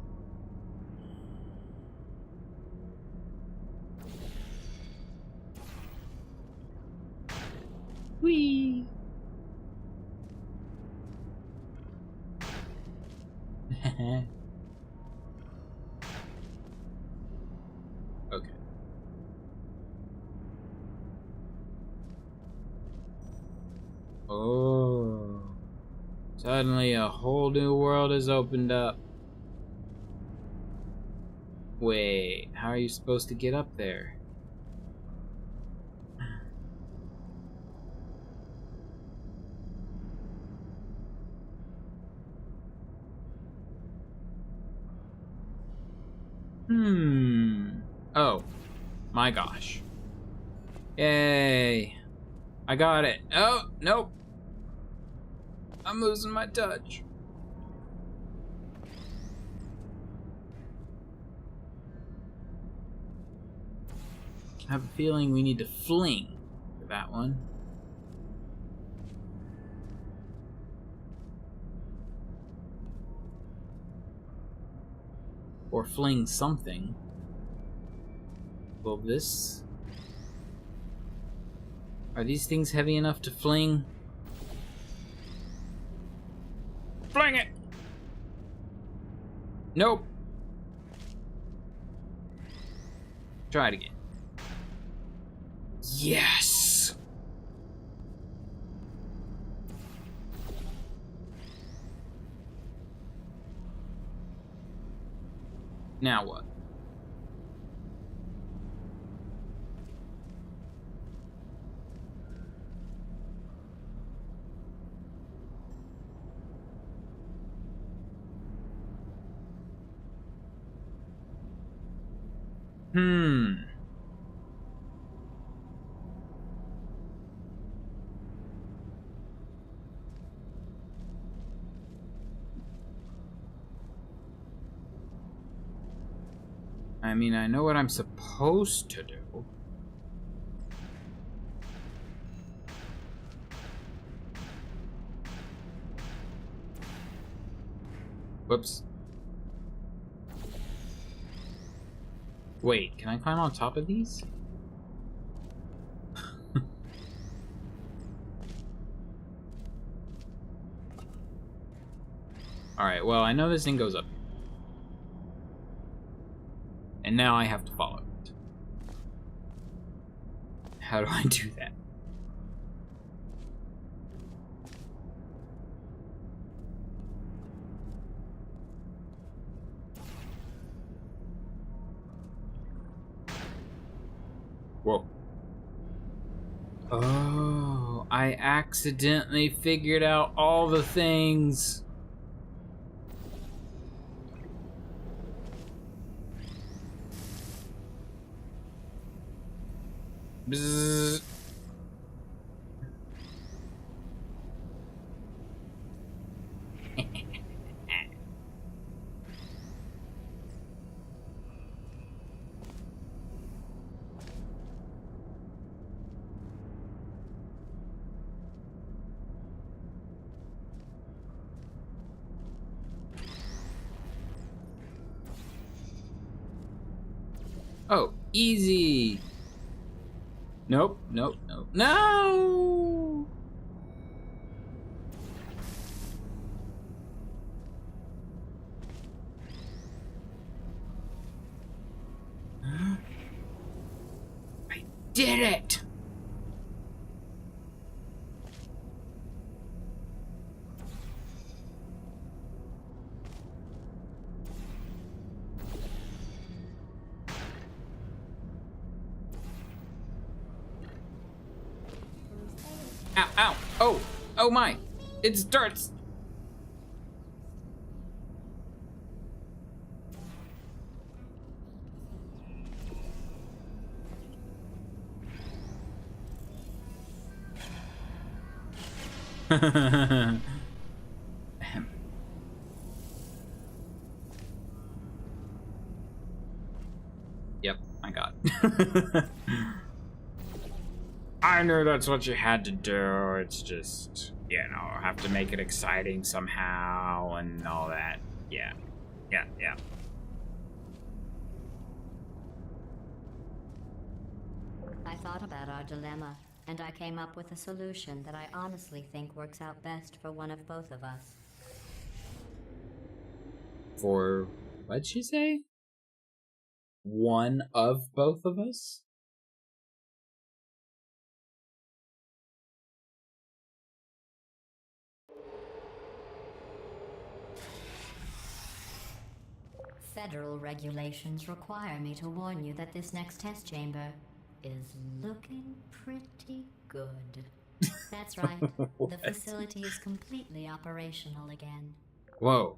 Whee! Okay. Oh. Suddenly a whole new world has opened up. Wait, how are you supposed to get up there? Oh, my gosh. Yay. I got it. Oh, nope. I'm losing my touch. I have a feeling we need to fling for that one. Or fling something. Will this... Are these things heavy enough to fling? Fling it! Nope. Try it again. Yes! Now what? I mean, I know what I'm supposed to do. Whoops. Wait, can I climb on top of these? Alright, well, I know this thing goes up. And now I have to follow it. How do I do that? Whoa. Oh, I accidentally figured out all the things. Bzzz. Oh, easy. Nope, nope, nope. No! I did it! Ow, ow, oh, oh my, it starts. Yep, I got it. I knew that's what you had to do. It's just, you know, have to make it exciting somehow and all that. Yeah, yeah, yeah. I thought about our dilemma, and I came up with a solution that I honestly think works out best for one of both of us. For, what'd she say? One of both of us? Federal regulations require me to warn you that this next test chamber is looking pretty good. That's right. The What? facility is completely operational again. Whoa.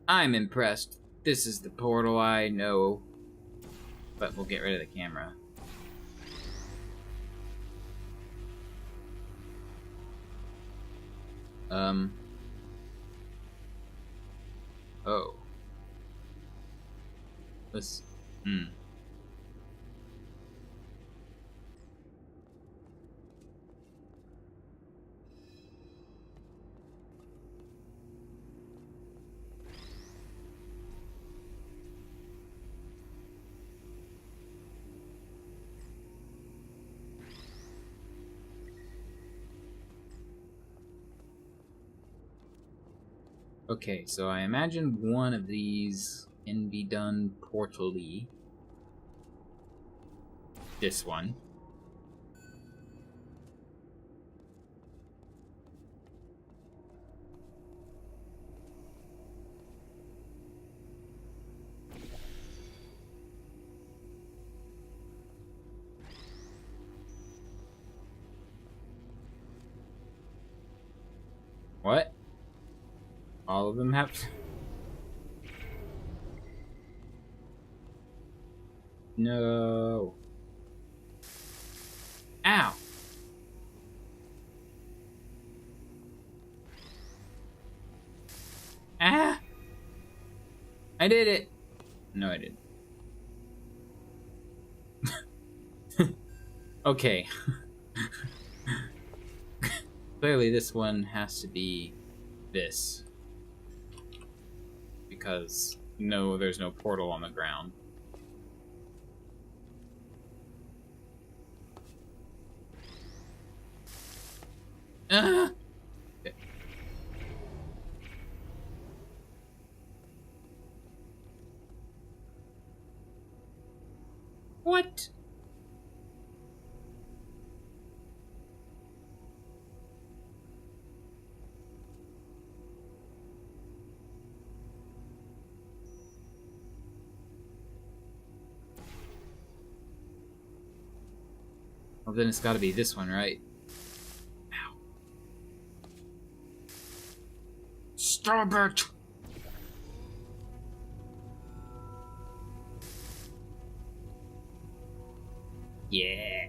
I'm impressed. This is the portal I know. But we'll get rid of the camera. Oh. Let's... Okay, so I imagine one of these can be done portally. This one. What? All of them have... No. Ow! Ah! I did it! No, I didn't. Okay. Clearly this one has to be this. Because, no, there's no portal on the ground. Ah! Okay. What? Well, then it's gotta be this one, right? Ow. Stop it! Yeah.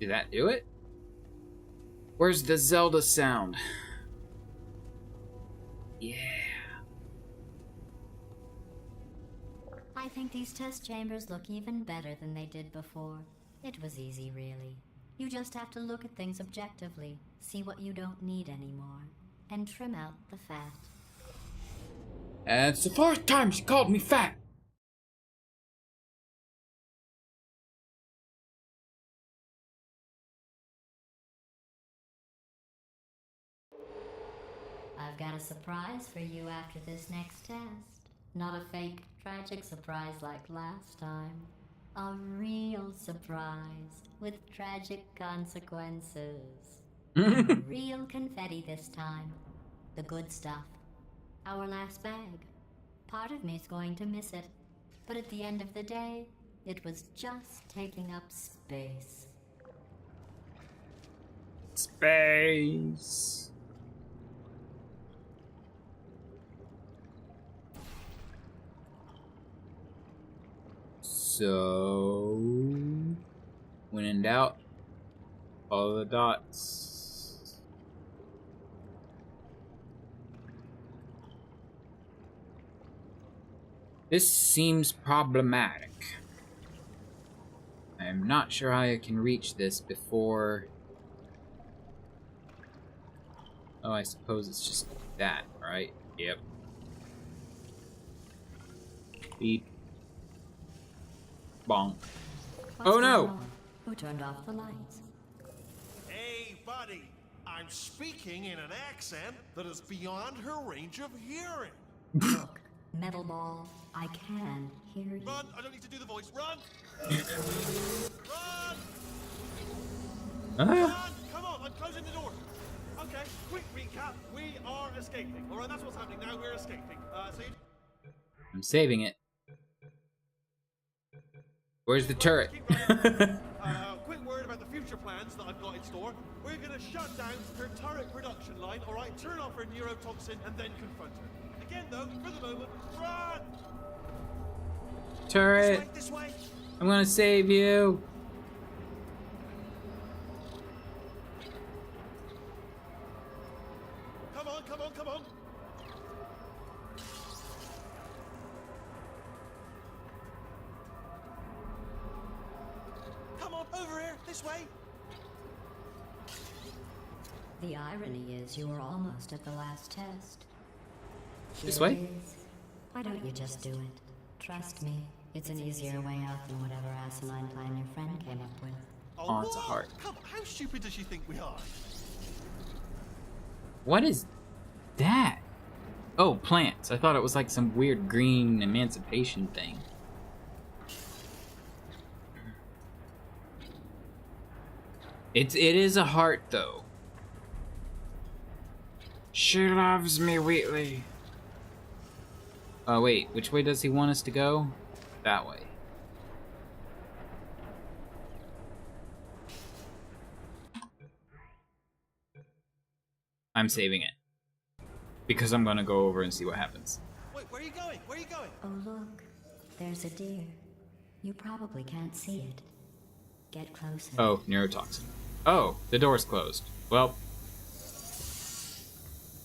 Did that do it? Where's the Zelda sound? Yeah. I think these test chambers look even better than they did before. It was easy, really. You just have to look at things objectively, see what you don't need anymore, and trim out the fat. And it's the first time she called me fat. I've got a surprise for you after this next test. Not a fake, tragic surprise like last time. A real surprise with tragic consequences. Real confetti this time. The good stuff. Our last bag. Part of me's going to miss it. But at the end of the day, it was just taking up space. Space. So, when in doubt, follow the dots. This seems problematic. I'm not sure how I can reach this before... Oh, I suppose it's just that, right? Yep. Beep. Bonk. Oh no! Who turned off the lights? Hey, buddy. I'm speaking in an accent that is beyond her range of hearing. Look, metal ball, I can hear you. Run! I don't need to do the voice. Run! Run! Run! Come on, I'm closing the door. Okay, quick recap. We are escaping. All right, that's what's happening now. We're escaping. I'm saving it. Where's the turret? Quick word about the future plans that I've got in store. We're gonna shut down her turret production line, all right? Turn off her neurotoxin and then confront her. Again, though, for the moment, run! Turret! This way, this way. I'm gonna save you! Come on, come on, come on! Come on, over here, this way! The irony is you were almost at the last test. This Here way? it is. Why don't you just do it? Trust me, it's an easier way out than whatever asinine plan your friend came up with. Oh, it's a heart. Come on, how stupid does she think we are? What is that? Oh, plants. I thought it was like some weird green emancipation thing. It is a heart, though. She loves me, Wheatley. Oh, wait. Which way does he want us to go? That way. I'm saving it. Because I'm gonna go over and see what happens. Wait, where are you going? Where are you going? Oh look, there's a deer. You probably can't see it. Get closer. Oh, neurotoxin. Oh, the door's closed. Well.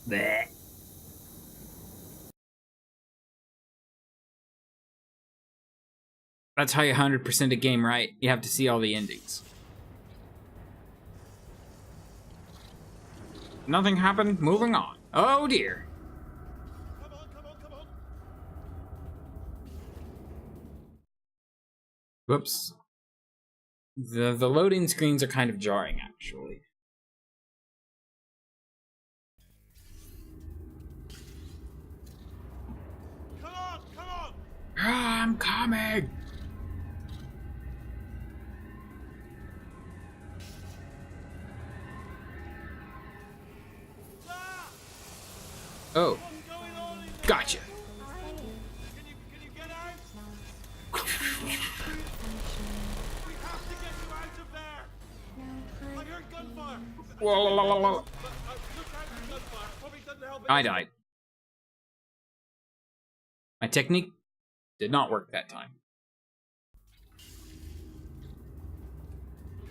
Bleh. That's how you 100% a game, right? You have to see all the endings. Nothing happened. Moving on. Oh dear. Come on, come on, come on. Whoops. The loading screens are kind of jarring, actually. Come on, come on. Ah, I'm coming. Oh, What's going on in there? gotcha. Can you get out? We have to get you out of there. I heard gunfire. Whoa, la, la, la, la. Look out for gunfire. Probably doesn't help I it. died. My technique did not work that time.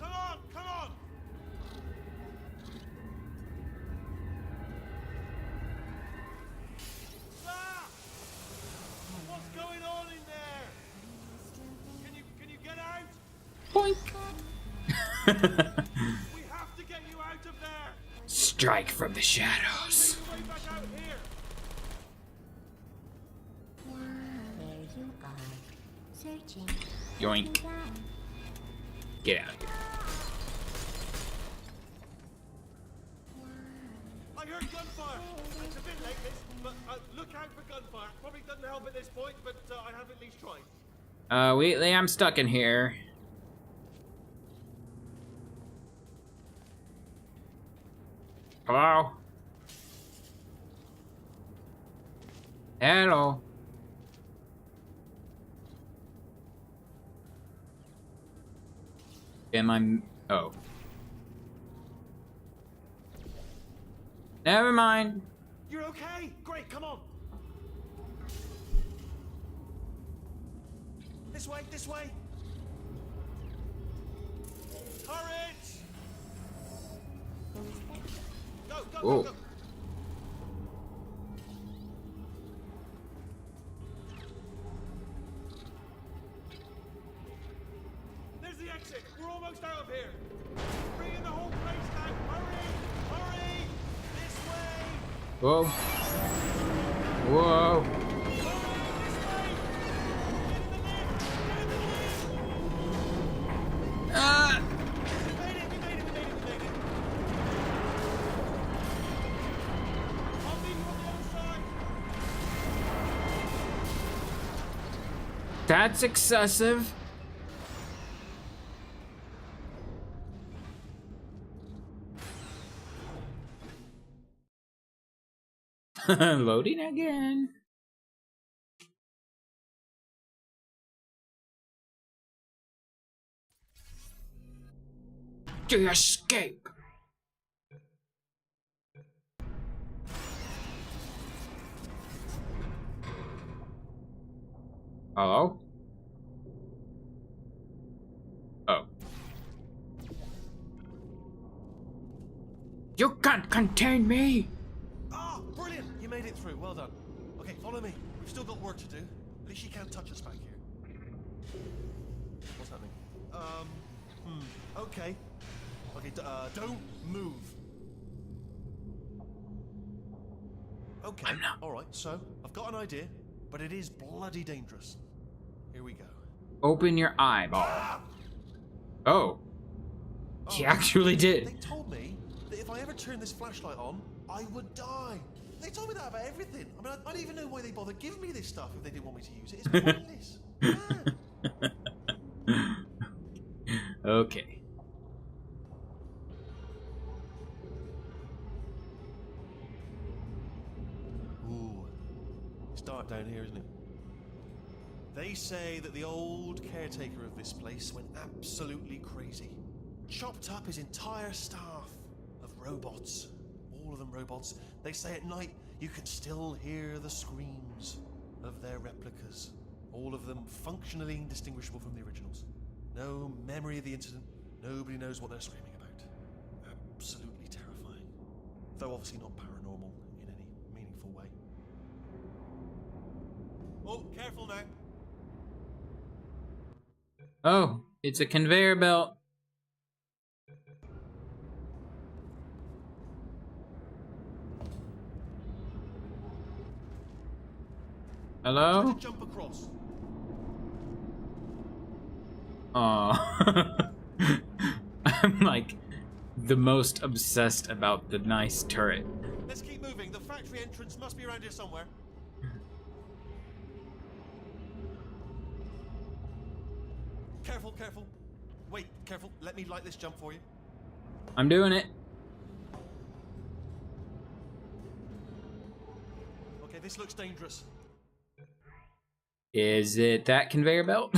Come on, come on. We have to get you out of there. Strike from the shadows. Way back out here. There you are. Searching. Yoink. Get out of here. I heard gunfire. It's a bit late, this, but look out for gunfire. Probably doesn't help at this point, but I have at least tried. Wheatley, I'm stuck in here. Hello? Hello? Am I... Oh. Never mind. You're okay? Great, come on. This way, this way. Courage! Go, go, Whoa. go, go. There's the exit. We're almost out of here. Bring in the whole place down. Hurry! Hurry! This way! Whoa. Whoa. Hurry! This way! Get in the lift! Get in the lift! Ah! We made it! We made it! We made it! We made it! I'll meet you on the other side. That's excessive. Loading again. To escape. Hello? Oh. You can't contain me! Ah, brilliant! You made it through. Well done. Okay, follow me. We've still got work to do. At least you can't touch us back here. What's happening? Okay. Okay, don't move. Okay. I'm not. All right. So I've got an idea, but it is bloody dangerous. Here we go. Open your eyeball. Oh. She actually They did. told me that if I ever turned this flashlight on, I would die. They told me that about everything. I mean, I don't even know why they bothered giving me this stuff if they didn't want me to use it. It's pointless. Yeah. Okay. Ooh, it's dark down here, isn't it? They say that the old caretaker of this place went absolutely crazy. Chopped up his entire staff of robots. All of them robots. They say at night you can still hear the screams of their replicas. All of them functionally indistinguishable from the originals. No memory of the incident. Nobody knows what they're screaming about. Absolutely terrifying. Though obviously not paranormal in any meaningful way. Oh, careful now. Oh, it's a conveyor belt. Hello? Try to jump across. Aw. I'm like the most obsessed about the nice turret. Let's keep moving. The factory entrance must be around here somewhere. Careful, careful. Wait, careful. Let me light this jump for you. I'm doing it. Okay, this looks dangerous. Is it that conveyor belt?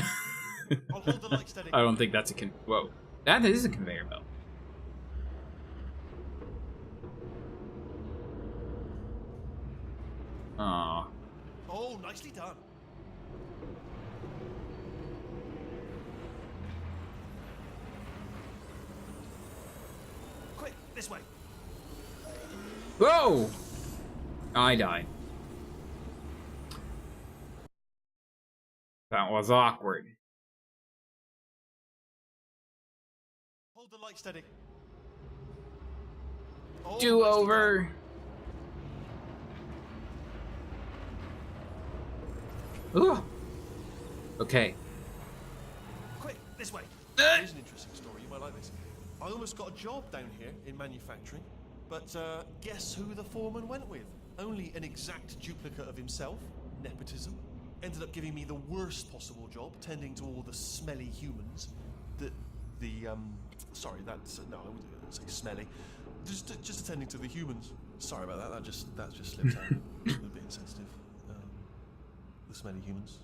I'll hold the light steady. I don't think that's a whoa. That is a conveyor belt. Aw. Oh, nicely done. Quick, this way. Whoa! I died. That was awkward. Hold Hold the light steady. Oh, Do nicely over. Ooh. Okay. done. Quick, this way. Here's an interesting story. You might like this. I almost got a job down here in manufacturing, but guess who the foreman went with? Only an exact duplicate of himself. Nepotism. Ended up giving me the worst possible job, tending to all the smelly humans. Sorry, that's no, I wouldn't say smelly. Just attending to the humans. Sorry about that. That just slipped out. A bit insensitive. The smelly humans.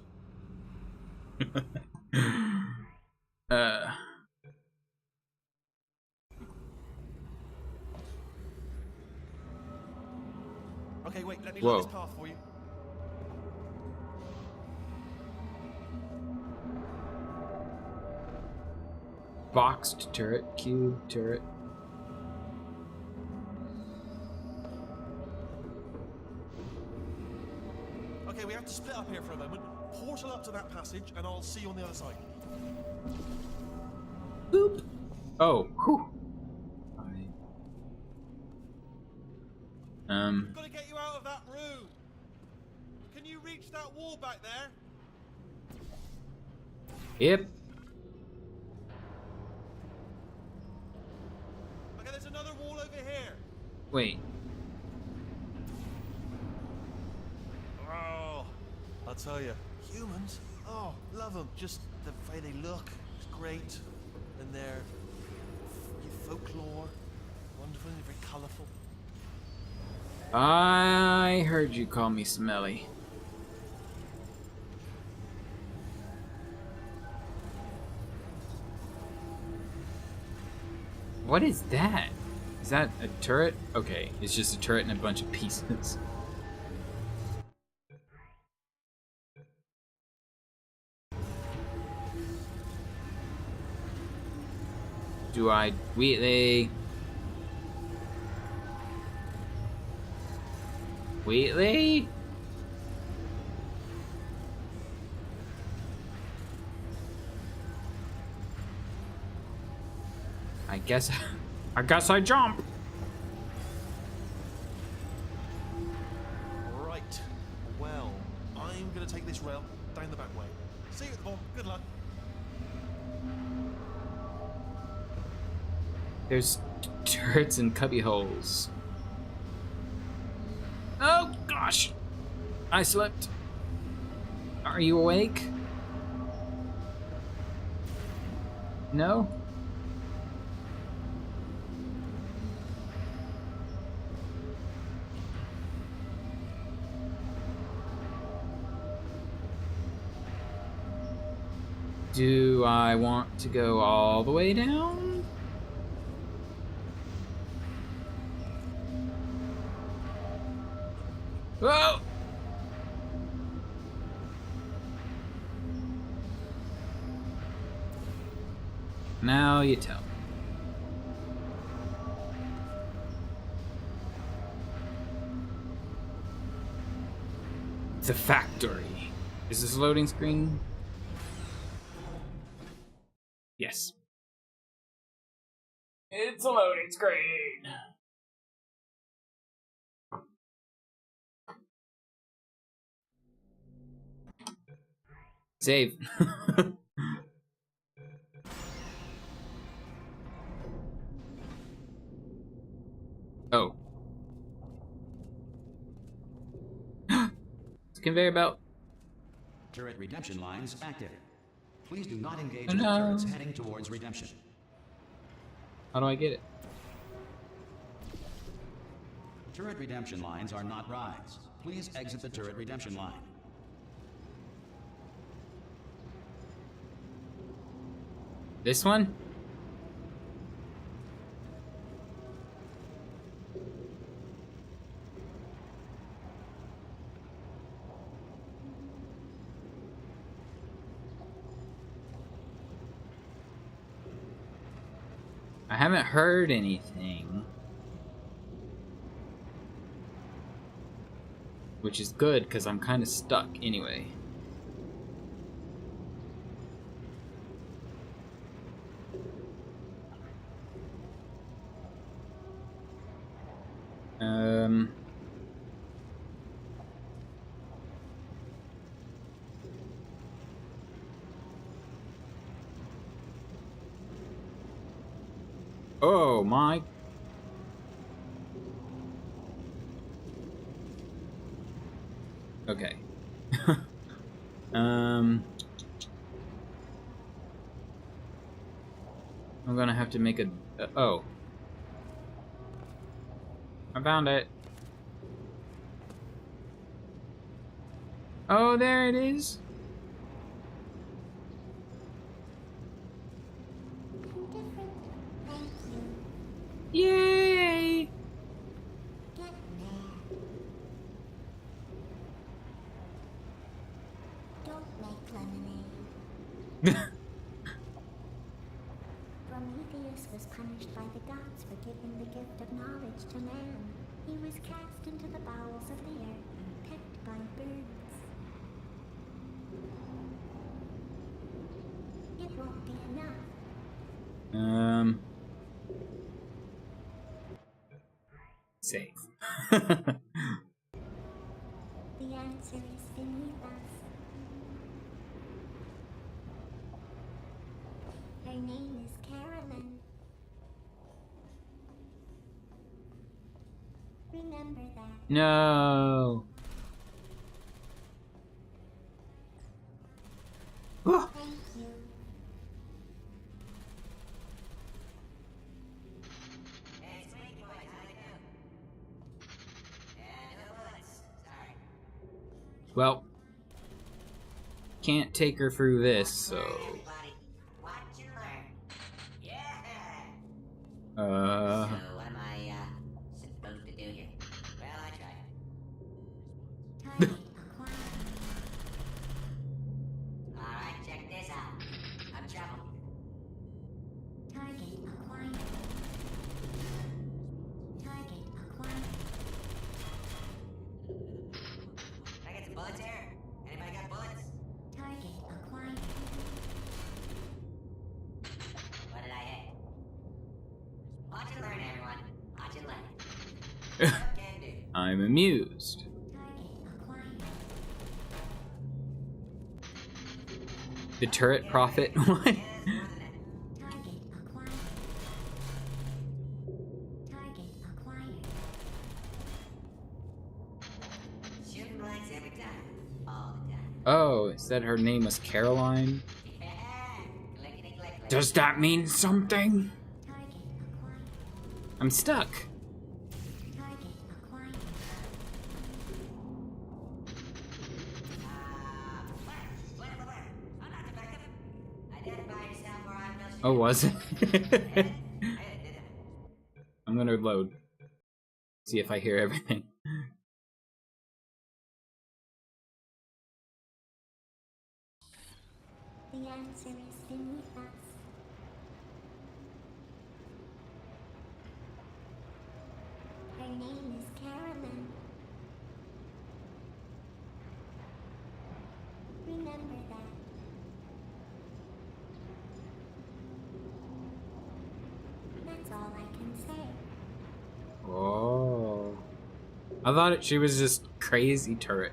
Okay, wait. Let me Whoa. light this path for you. Boxed turret, cube turret. Okay, we have to split up here for a moment. Portal up to that passage, and I'll see you on the other side. Boop. Oh, whew. I've got to get you out of that room. Can you reach that wall back there? Yep. Okay, there's another wall over here. Wait. Oh, I'll tell you, humans. Oh, love them. Just the way they look. It's great, and their folklore, wonderful and very colourful. I heard you call me smelly. What is that? Is that a turret? Okay, it's just a turret and a bunch of pieces. Do I Wheatley? Wheatley? I guess I jump. Right. Well, I'm gonna take this rail down the back way. See you at the bottom. Good luck. There's turrets and cubby holes. Oh gosh! I slipped. Are you awake? No? Do I want to go all the way down? Whoa! Now you tell. The factory. Is this a loading screen? Yes. It's a loading screen. Save. Oh. It's a conveyor belt. Turret redemption lines active. Please do not engage Oh, with no. turrets heading towards redemption. How do I get it? Turret redemption lines are not rides. Please exit the turret redemption line. This one? I haven't heard anything. Which is good, because I'm kind of stuck anyway. Oh my. Okay. I'm gonna have to make a. Oh. I found it. Oh, there it is. Different. Thank you. Yay! Get there. Don't make lemonade. Prometheus was punished by the gods for giving the gift of knowledge to man. He was cast into the bowels of the earth and pecked by birds. It won't be enough. Save. The answer is beneath us. Her name is Carolyn. Remember that. No. Oh. Thank you. Well, can't take her through this, so. So what am I supposed to do here? Well, I tried. Target acquired. Alright, check this out. I'm trouble. Target acquired. Target acquired. Can I get some bullets here? Anybody got bullets? Target acquired. What did I hit? Watch and learn, everyone. Watch and learn. What can do? I'm amused. Target acquired. The turret profit? What? Target acquired. Target acquired. Shooting blanks every time. All the time. Oh, it said her name was Caroline. Yeah. Clickety click click. Does that mean something? Target acquired. I'm stuck. Target acquired. Where? I'm not defective. Identify yourself or I will shoot. Oh, was it? I did it. I'm gonna load. See if I hear everything. The answer is beneath us. Her name is Carolyn. Remember that. That's all I can say. Oh. I thought she was just crazy turret.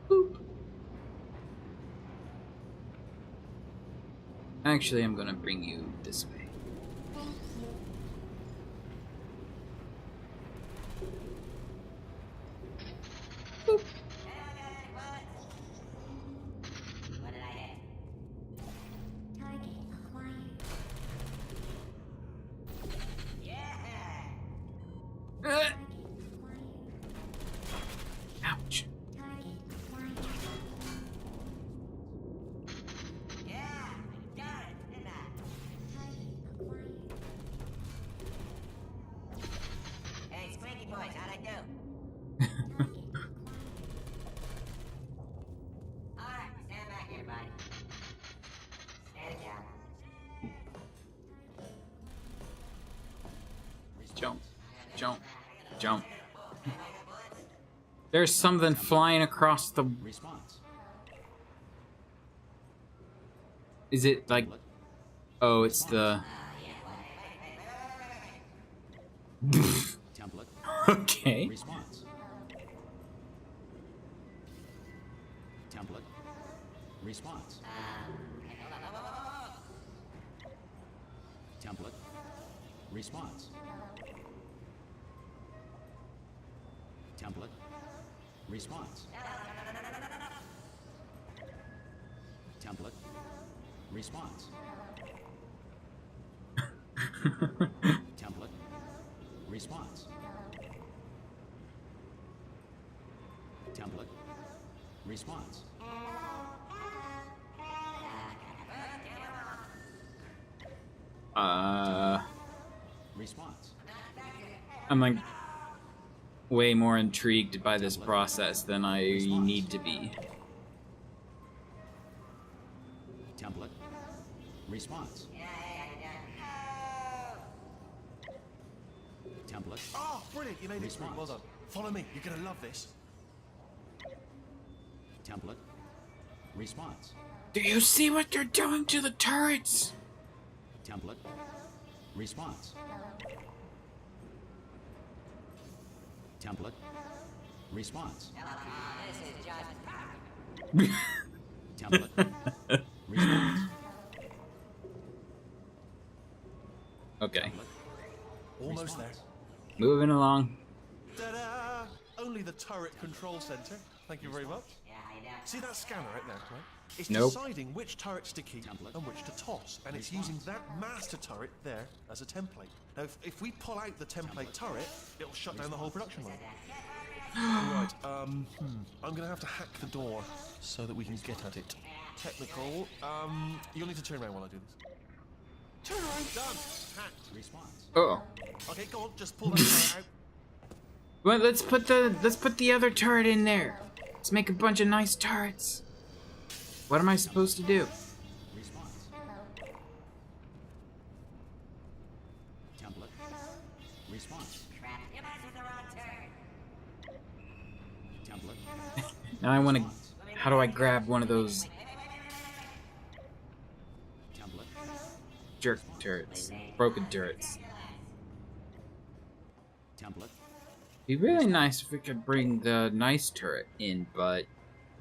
Boop. Actually, I'm gonna bring you this way. Thank you. What did I hit? Target acquired. Yeah. Target acquired. Ouch. Target acquired. Yeah. I got it, didn't I? Target acquired. Hey, Squeaky Boys, how'd I do? Target acquired. Alright, stand back here, buddy. Stand down. Jump. Jump. Jump. There's something flying across the... Response. Is it like... Oh, it's the... Template. Okay. Response. Template. Response. Template. Response. Template. Response. Template. Response. Template. Response. Template. Response. Response. I'm like way more intrigued by this process than I need to be. Template. Response. Template. Oh, brilliant! You made it through. Well done. Follow me. You're gonna love this. Template. Response. Do you see what they're doing to the turrets? Template. Response. Template. Response. This is just Template. Response. Okay. Almost there. Moving along. Ta-da! Only the turret control center. Thank you very much. yeah, I know. See that scanner right there, right? It's Nope. deciding which turrets to keep and which to toss, and it's using that master turret there as a template. Now, if we pull out the template turret, it'll shut down the whole production line. Right, I'm gonna have to hack the door so that we can get at it. Technical, you'll need to turn around while I do this. Turn around, done! Hacked. Response. Oh. Okay, go on, just pull that turret out. Well, let's put the other turret in there. Let's make a bunch of nice turrets. What am I supposed to do? Response. Template. Response. Crap, you messed with the wrong turn. Template. Now I want to... How do I grab one of those Template. jerk turrets? Broken turrets. Template. Be really nice if we could bring the nice turret in, but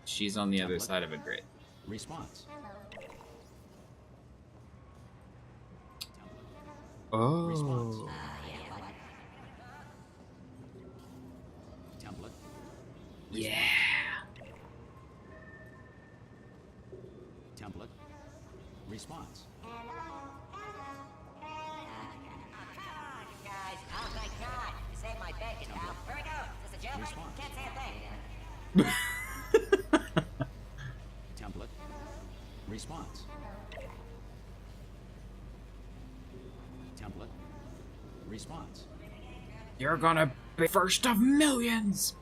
she's on the other side of a grid. Response. Oh. Template. Yeah. Template. Response. Oh, come on, you guys. Oh, thank God. You saved my bacon, pal. Where we go? Is this a jailbreak? Response. Can't say a thing. Template. Response. Template. Response. You're gonna be first of millions.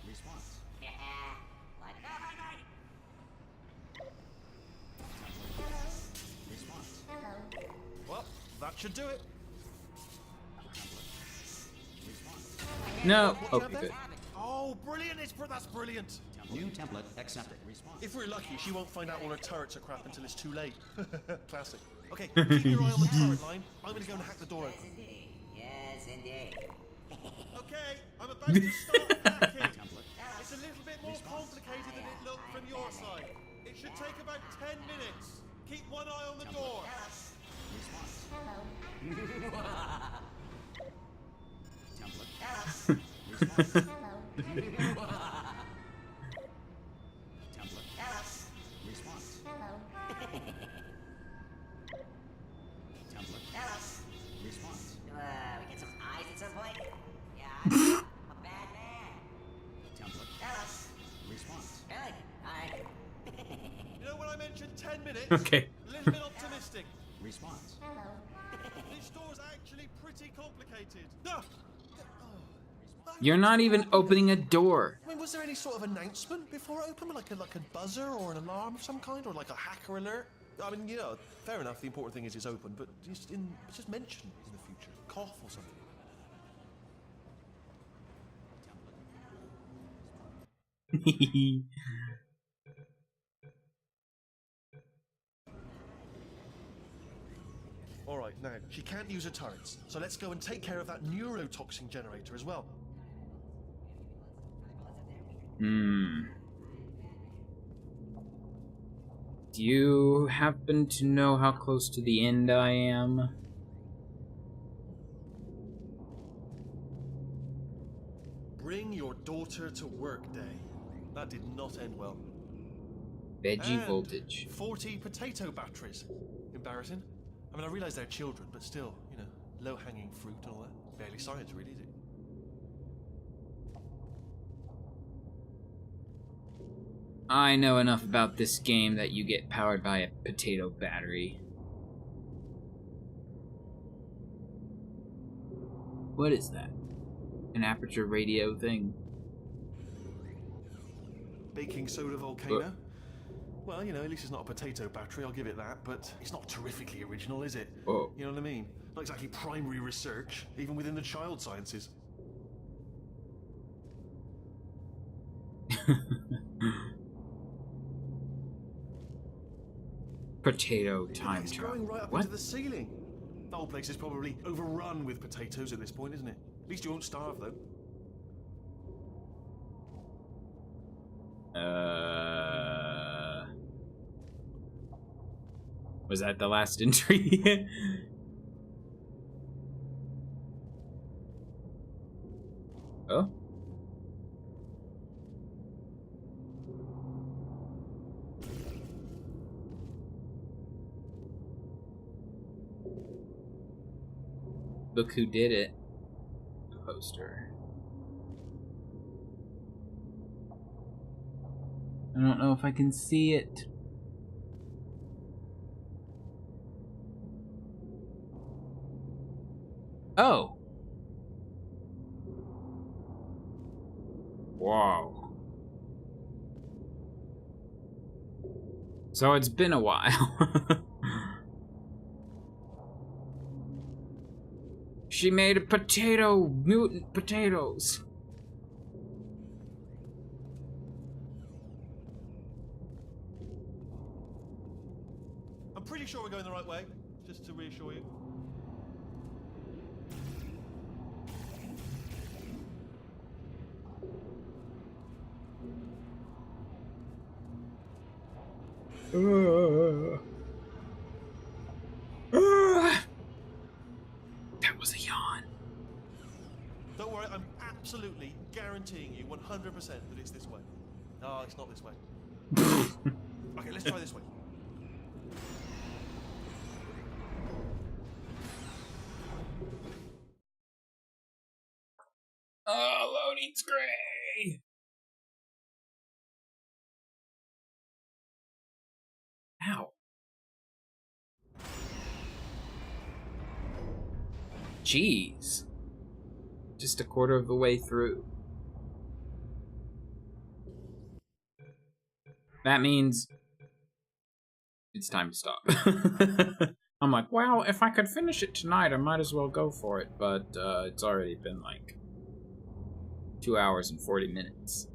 Response. Yeah. What? Response. Well, that should do it. Response. No. What do you have Okay, there? good. Oh, brilliant! That's brilliant. New template accepted. Response. If we're lucky, she won't find out all her turrets are crap until it's too late. Classic. Okay, keep your eye on the turret line. I'm gonna go and hack the door open. Indeed. Yes, indeed. Okay, I'm about to start hacking. Template. It's a little bit more complicated than it looked from your side. It should take about 10 minutes. Keep one eye on the door. Response. Template. Response. Template. Response. Template. Response. We get some eyes at some point? Yeah, I'm a bad man. Template. Response. Really? Alright. You know when I mentioned 10 minutes? Okay. A little bit optimistic. Response. This door's actually pretty complicated. Ah! You're not even opening a door. I mean, was there any sort of announcement before it opened? Like a buzzer or an alarm of some kind? Or like a hacker alert? I mean, you know, fair enough, the important thing is it's open, but just mention in the future. Cough or something. All right, now, she can't use her turrets, so let's go and take care of that neurotoxin generator as well. Hmm. Do you happen to know how close to the end I am? Bring your daughter to work day. That did not end well. Veggie And voltage. 40 potato batteries. Embarrassing. I mean, I realise they're children, but still, you know, low-hanging fruit and all that. Barely science, really, is it? I know enough about this game that you get powered by a potato battery. What is that? An aperture radio thing? Baking soda volcano? Well, you know, at least it's not a potato battery, I'll give it that, but it's not terrifically original, is it? Oh. You know what I mean? Not exactly primary research, even within the child sciences. Potato time It's travel. growing right up What? into the ceiling. The whole place is probably overrun with potatoes at this point, isn't it? At least you won't starve, though. Was that the last entry? Oh? Look who did it. The poster. I don't know if I can see it. Oh. Wow. So it's been a while. She made a potato, mutant potatoes. I'm pretty sure we're going the right way, just to reassure you. That was a yawn. Don't worry, I'm absolutely guaranteeing you 100% that it's this way. No, it's not this way. Okay, let's try this way. Oh, loading screen. Ow. Jeez. Just a quarter of the way through. That means it's time to stop. I'm like, well, if I could finish it tonight, I might as well go for it. But it's already been like 2 hours and 40 minutes.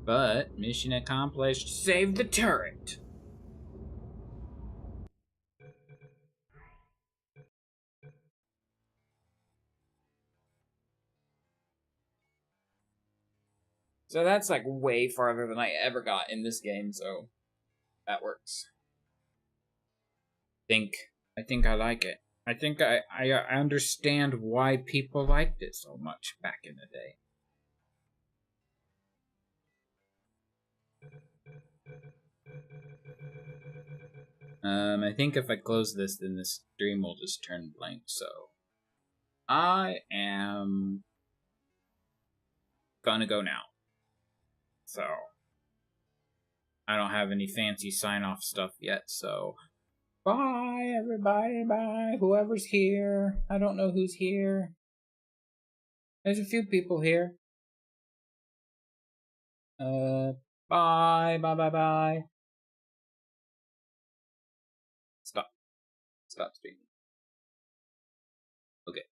But mission accomplished. Save the turret. So that's like way farther than I ever got in this game, so that works. I think I like it. I think I understand why people liked it so much back in the day. I think if I close this, then this stream will just turn blank, so I am gonna go now. So I don't have any fancy sign-off stuff yet, so bye everybody, bye. Whoever's here. I don't know who's here. There's a few people here. Bye, bye, bye, bye. Stop. Stop streaming. Okay.